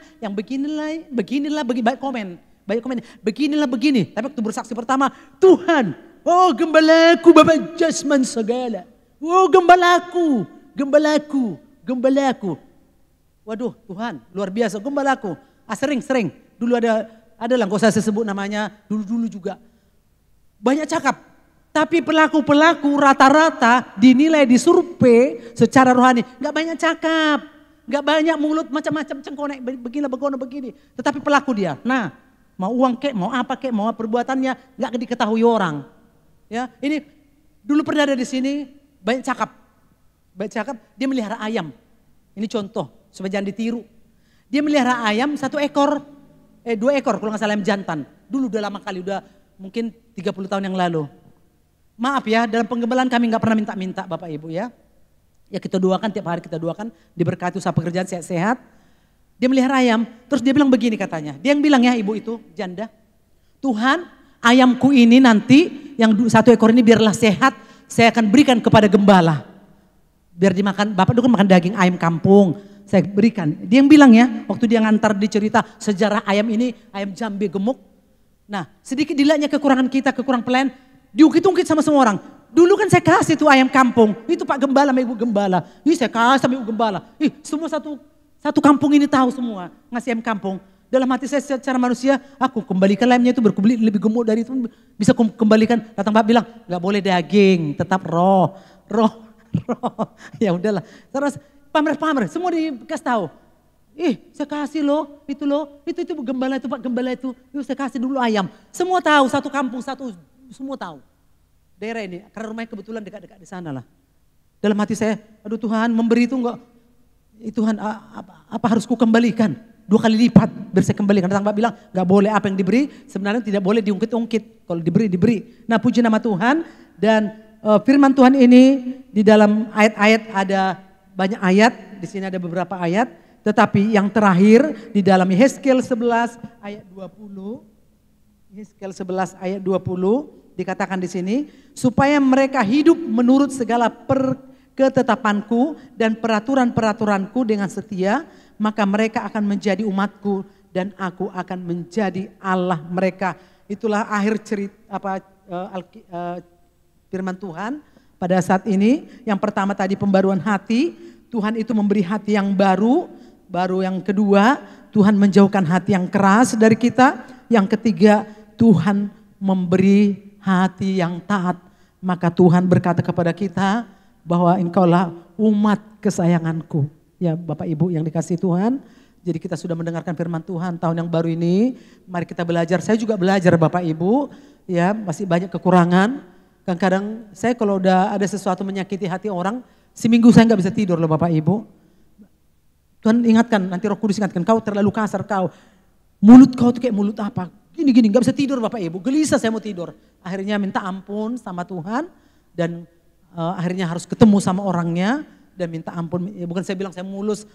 banyak komen. Beginilah begini. Tapi waktu bersaksi pertama, Tuhan, oh gembalaku Bapak jasman segala. Oh gembalaku. Waduh Tuhan luar biasa gembalaku. Sering. Dulu ada lah gak usah saya sebut namanya. Dulu juga. Banyak cakap. Tapi pelaku-pelaku rata-rata dinilai di survei secara rohani. Gak banyak cakap. Gak banyak mulut macam-macam cengkonek begini. Tetapi pelaku dia. Nah mau uang kek, mau apa kek, mau perbuatannya gak diketahui orang. Ya, ini dulu pernah ada di sini banyak cakap, dia melihara ayam. Ini contoh supaya jangan ditiru. Dia melihara ayam 1 ekor, 2 ekor kalau nggak salah ayam jantan. Dulu udah lama kali, udah mungkin 30 tahun yang lalu. Maaf ya, dalam penggembalaan kami nggak pernah minta-minta Bapak Ibu ya. Ya kita doakan tiap hari kita doakan, diberkati usaha pekerjaan sehat-sehat. Dia melihara ayam, terus dia bilang begini katanya. Dia yang bilang ya ibu itu janda, Tuhan ayamku ini nanti yang 1 ekor ini biarlah sehat, saya akan berikan kepada gembala. Biar dimakan, Bapak dulu makan daging ayam kampung, saya berikan. Dia yang bilang ya, waktu dia ngantar di cerita sejarah ayam ini, ayam Jambe gemuk. Nah sedikit dilihatnya kekurangan kita, kekurangan pelayan, diungkit-ungkit sama semua orang. Dulu kan saya kasih tuh ayam kampung, itu Pak Gembala sama Ibu Gembala. Saya kasih sama Ibu Gembala. Semua satu kampung ini tahu semua ngasih ayam kampung. Dalam hati saya secara manusia, aku kembalikan ayamnya itu berkulit lebih gemuk dari itu. Bisa kembalikan, datang Pak bilang, gak boleh daging, tetap roh. Ya udahlah. Terus pamer, semua dikasih tahu. Saya kasih loh, itu gembala itu Pak Gembala itu. Saya kasih dulu ayam. Semua tahu, satu kampung, semua tahu. Daerah ini, karena rumahnya kebetulan dekat-dekat di sana lah. Dalam hati saya, aduh Tuhan memberi itu enggak, Tuhan apa harus ku kembalikan? 2 kali lipat biar saya kembalikan. Datang Pak bilang gak boleh apa yang diberi sebenarnya tidak boleh diungkit-ungkit. Kalau diberi. Nah puji nama Tuhan dan firman Tuhan ini di dalam ayat-ayat ada banyak ayat. Di sini ada beberapa ayat. Tetapi yang terakhir di dalam Yehezkiel 11 ayat 20. Yehezkiel 11 ayat 20 dikatakan di sini. Supaya mereka hidup menurut segala ketetapanku dan peraturan-peraturanku dengan setia. Maka mereka akan menjadi umatku dan aku akan menjadi Allah mereka. Itulah akhir cerita firman Tuhan pada saat ini. Yang pertama tadi pembaruan hati, Tuhan itu memberi hati yang baru. Baru yang kedua, Tuhan menjauhkan hati yang keras dari kita. Yang ketiga, Tuhan memberi hati yang taat. Maka Tuhan berkata kepada kita bahwa engkaulah umat kesayanganku. Ya Bapak Ibu yang dikasihi Tuhan, jadi kita sudah mendengarkan firman Tuhan tahun yang baru ini, mari kita belajar. Saya juga belajar Bapak Ibu, ya masih banyak kekurangan. Kadang-kadang saya kalau udah ada sesuatu menyakiti hati orang, seminggu saya nggak bisa tidur loh Bapak Ibu. Tuhan ingatkan, nanti Roh Kudus ingatkan, kau terlalu kasar kau. Mulut kau tuh kayak mulut apa, gini-gini nggak bisa tidur Bapak Ibu, gelisah saya mau tidur. Akhirnya minta ampun sama Tuhan dan akhirnya harus ketemu sama orangnya. Dan minta ampun, ya bukan saya bilang saya mulus,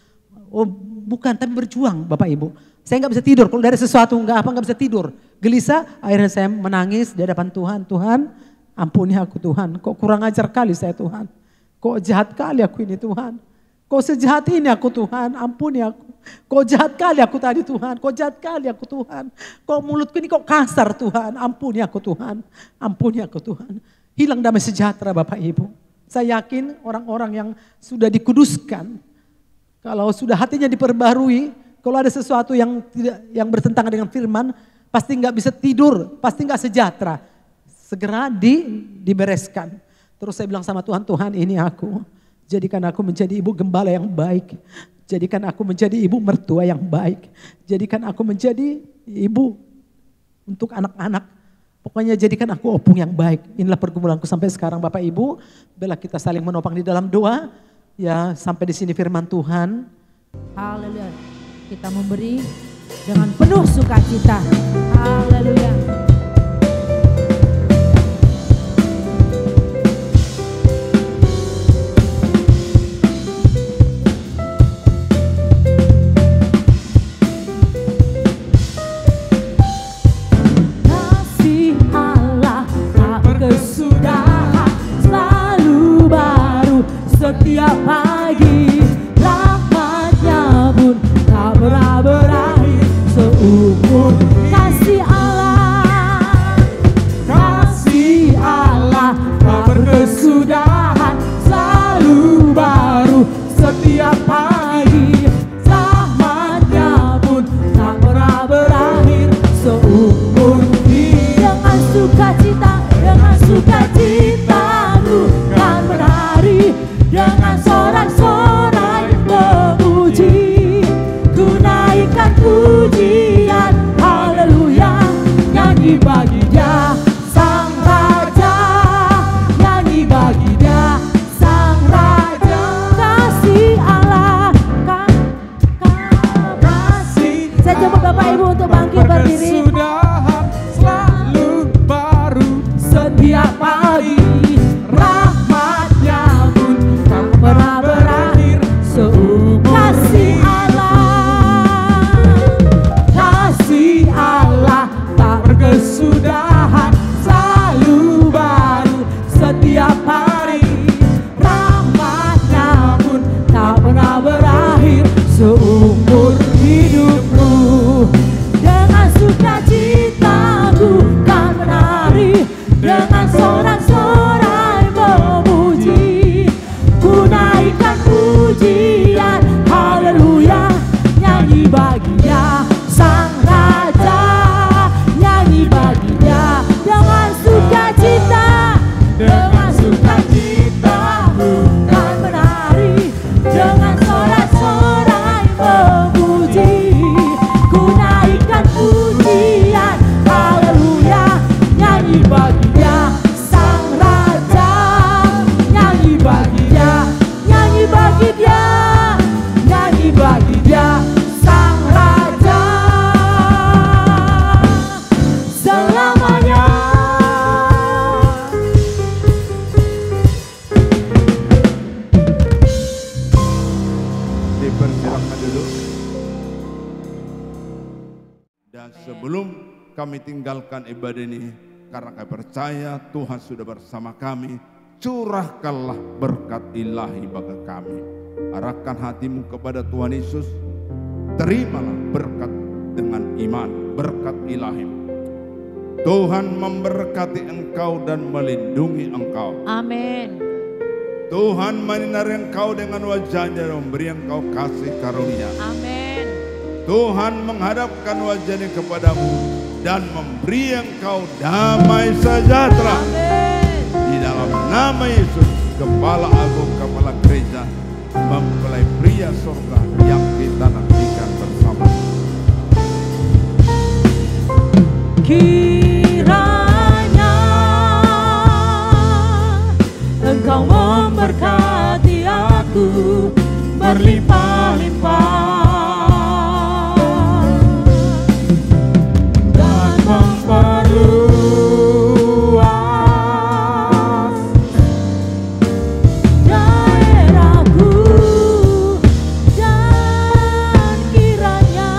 oh bukan, tapi berjuang Bapak Ibu. Saya nggak bisa tidur, kalau dari sesuatu nggak bisa tidur. Gelisah, akhirnya saya menangis di hadapan Tuhan. Tuhan ampuni aku Tuhan, kok kurang ajar kali saya Tuhan. Kok jahat kali aku ini Tuhan. Kok sejahat ini aku Tuhan, ampuni aku. Kok jahat kali aku tadi Tuhan, kok jahat kali aku Tuhan. Kok mulutku ini kok kasar Tuhan, ampuni aku Tuhan. Ampuni aku Tuhan. Hilang damai sejahtera Bapak Ibu. Saya yakin orang-orang yang sudah dikuduskan, kalau sudah hatinya diperbarui, kalau ada sesuatu yang bertentangan dengan firman, pasti nggak bisa tidur, pasti nggak sejahtera. Segera dibereskan. Terus saya bilang sama Tuhan, Tuhan ini aku. Jadikan aku menjadi ibu gembala yang baik. Jadikan aku menjadi ibu mertua yang baik. Jadikan aku menjadi ibu untuk anak-anak. Pokoknya jadikan aku opung yang baik. Inilah pergumulanku sampai sekarang Bapak Ibu. Bila kita saling menopang di dalam doa. Ya sampai di sini firman Tuhan. Haleluya. Kita memberi dengan penuh sukacita. Haleluya. Setiap pagi rahmat-Nya pun tak pernah berakhir seumur kasih Allah. Kasih Allah tak berkesudahan, selalu baru setiap pagi. Rahmat-Nya pun tak pernah berakhir seumur hidup. Dengan sukacita, dengan sukacitaku kan menari. Dengan sorak-sorai memuji, ku naikkan pujian, haleluya. Nyanyi bagi Dia Sang Raja, nyanyi bagi Dia Sang Raja. Kasih Allah, kasih. Saya coba Bapak Ibu untuk bangkit berdiri. Selalu baru setiap pagi. Pernah berakhir seumur kasih Allah. Kasih Allah tak berkesudahan, selalu baru setiap hari. Rahmat-Nya pun tak pernah berakhir seumur hidupku. Dengan sukacitaku kan menari, dengan sorak-sorai memuji, ku naikkan pujian, haleluya. Nyanyi bagi Dia Sang Raja, nyanyi bagi Dia dengan sukacita. Dengan sukacita bukan menari, dengan sorak-sorai memuji, ku naikkan pujian, haleluya. Nyanyi bagi Dia Sang Raja, nyanyi bagi Dia, nyanyi bagi Dia, nyanyi bagi Dia Sang Raja selamanya. Dipersilakan dulu. Dan sebelum kami tinggalkan ibadah ini, karena kami percaya Tuhan sudah bersama kami, curahkanlah berkat ilahi bagi kami. Arahkan hatimu kepada Tuhan Yesus. Terimalah berkat dengan iman, berkat ilahi. Tuhan memberkati engkau dan melindungi engkau. Amin. Tuhan menyinari engkau dengan wajahnya dan memberi engkau kasih karunia. Amin. Tuhan menghadapkan wajahnya kepadamu dan memberi engkau damai sejahtera. Amin. Di dalam nama Yesus, Kepala Agung, Kepala Gereja, mempelai pria surga yang kita nantikan bersama. Kiranya Engkau memberkati aku berlimpah-limpah dan memperluas daerahku, dan kiranya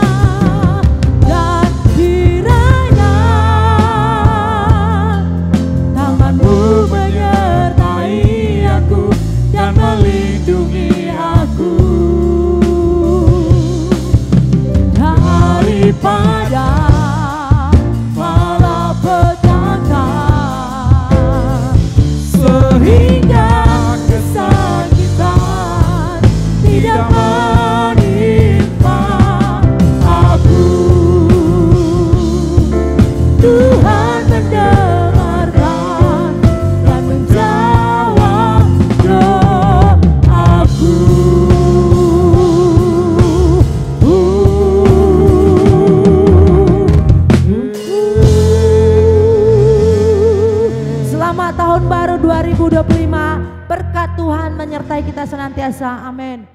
selamat tahun baru 2025. Berkat Tuhan menyertai kita senantiasa. Amin.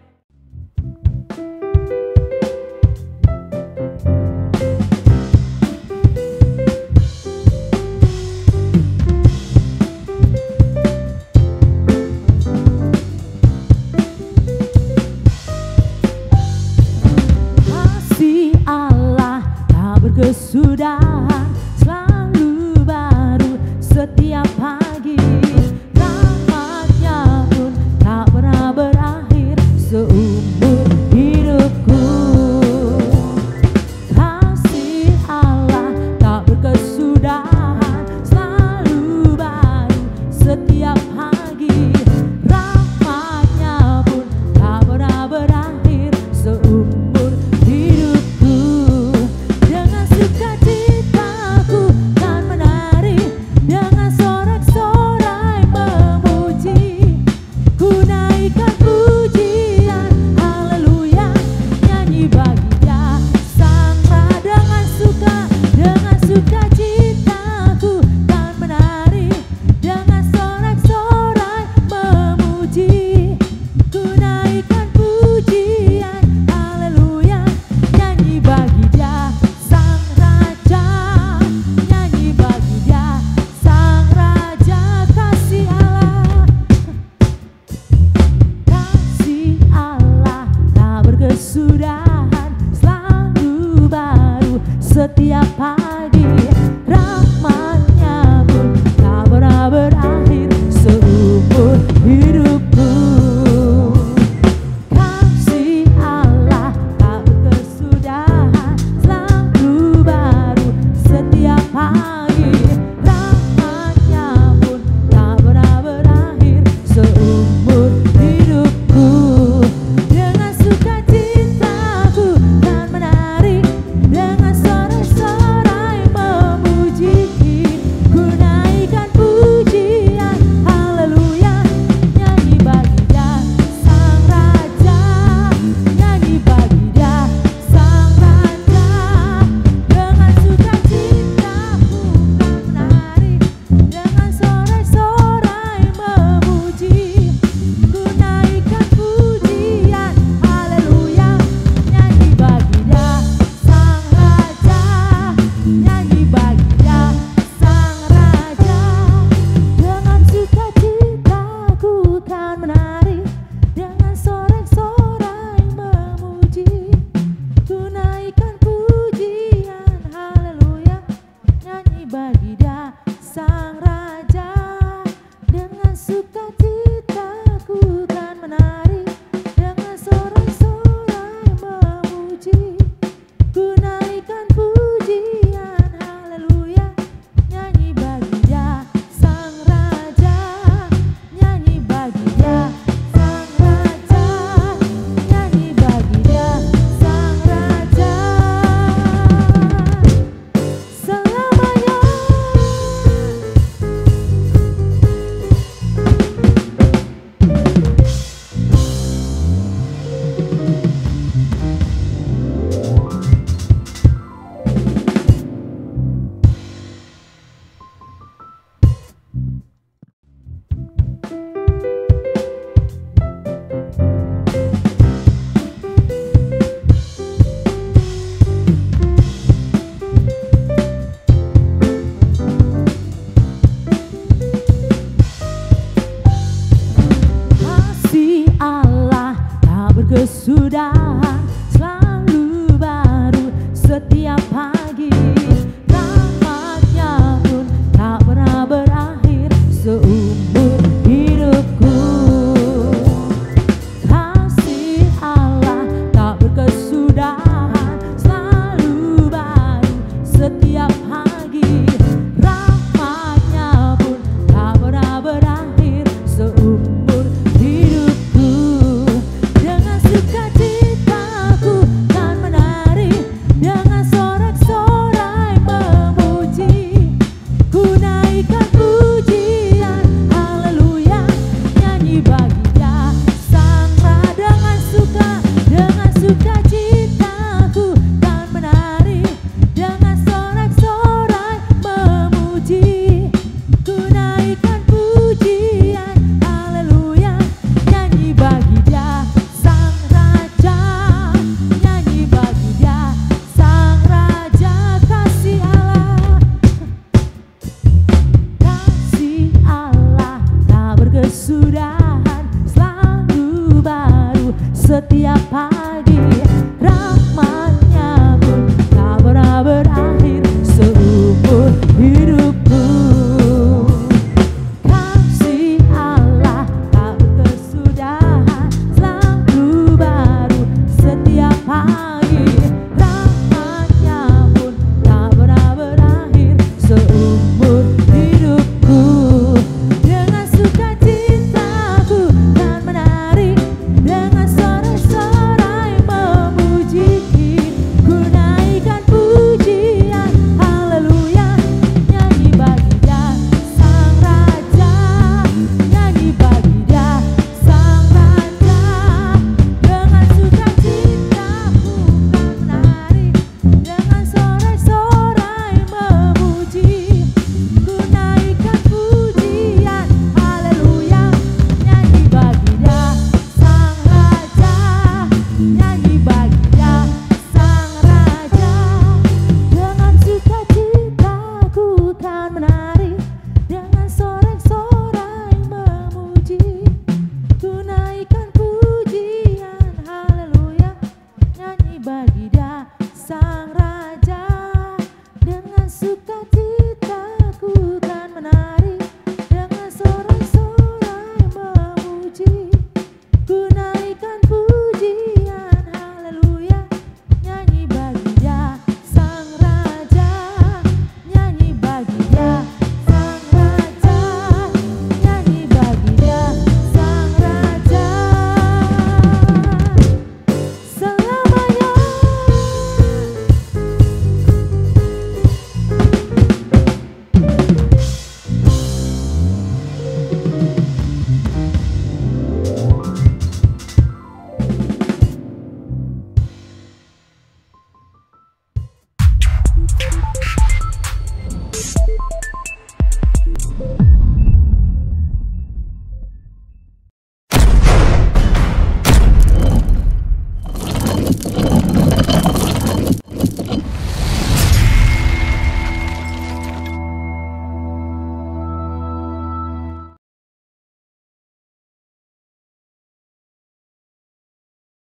Kesudahan selalu baru setiap pagi, rahmat-Nya pun tak pernah berakhir seumur hidupku. Kasih Allah tak berkesudahan selalu baru setiap pagi, rahmat-Nya pun tak pernah berakhir seumur hidupku. Sukacitaku kan menari dengan sorak-sorai memuji, ku naikkan pujian haleluya, nyanyi bagi Dia Sang Raja. Dengan sukacitaku kan menari dengan sorak-sorai memuji, ku naikkan pujian haleluya, nyanyi bagi Dia Sang Raja, nyanyi bagi Dia Sang Raja. Kasih Allah, kasih Allah tak berkesudahan selalu baru setiap pagi, rahmat-Nya pun tak pernah berakhir seumur hidupku. Kasih Allah tak berkesudahan selalu baru setiap pagi, rahmat-Nya pun tak pernah berakhir seumur hidupku. Dengan sukacitaku kan menari dengan sorak-sorai memuji, ku naikkan pujian haleluya, nyanyi bagi Dia Sang Raja, nyanyi bagi Dia Sang Raja. Dengan sukacitaku kan menari dengan sorak-sorai memuji, ku naikkan pujian haleluya, nyanyi bagi Dia Sang Raja, nyanyi bagi Dia Sang Raja. Dengan sukacitaku kan menari dengan sorak-sorai memuji, ku naikkan pujian haleluya, nyanyi bagi Dia Sang Raja. Dengan sukacitaku kan menari dengan sorak-sorai memuji, ku naikkan pujian haleluya, nyanyi bagi Dia Sang Raja, nyanyi bagi Dia Sang Raja, nyanyi bagi Dia Sang Raja selamanya. Kasih Allah tak berkesudahan selalu baru setiap pagi, rahmat-Nya pun tak pernah berakhir seumur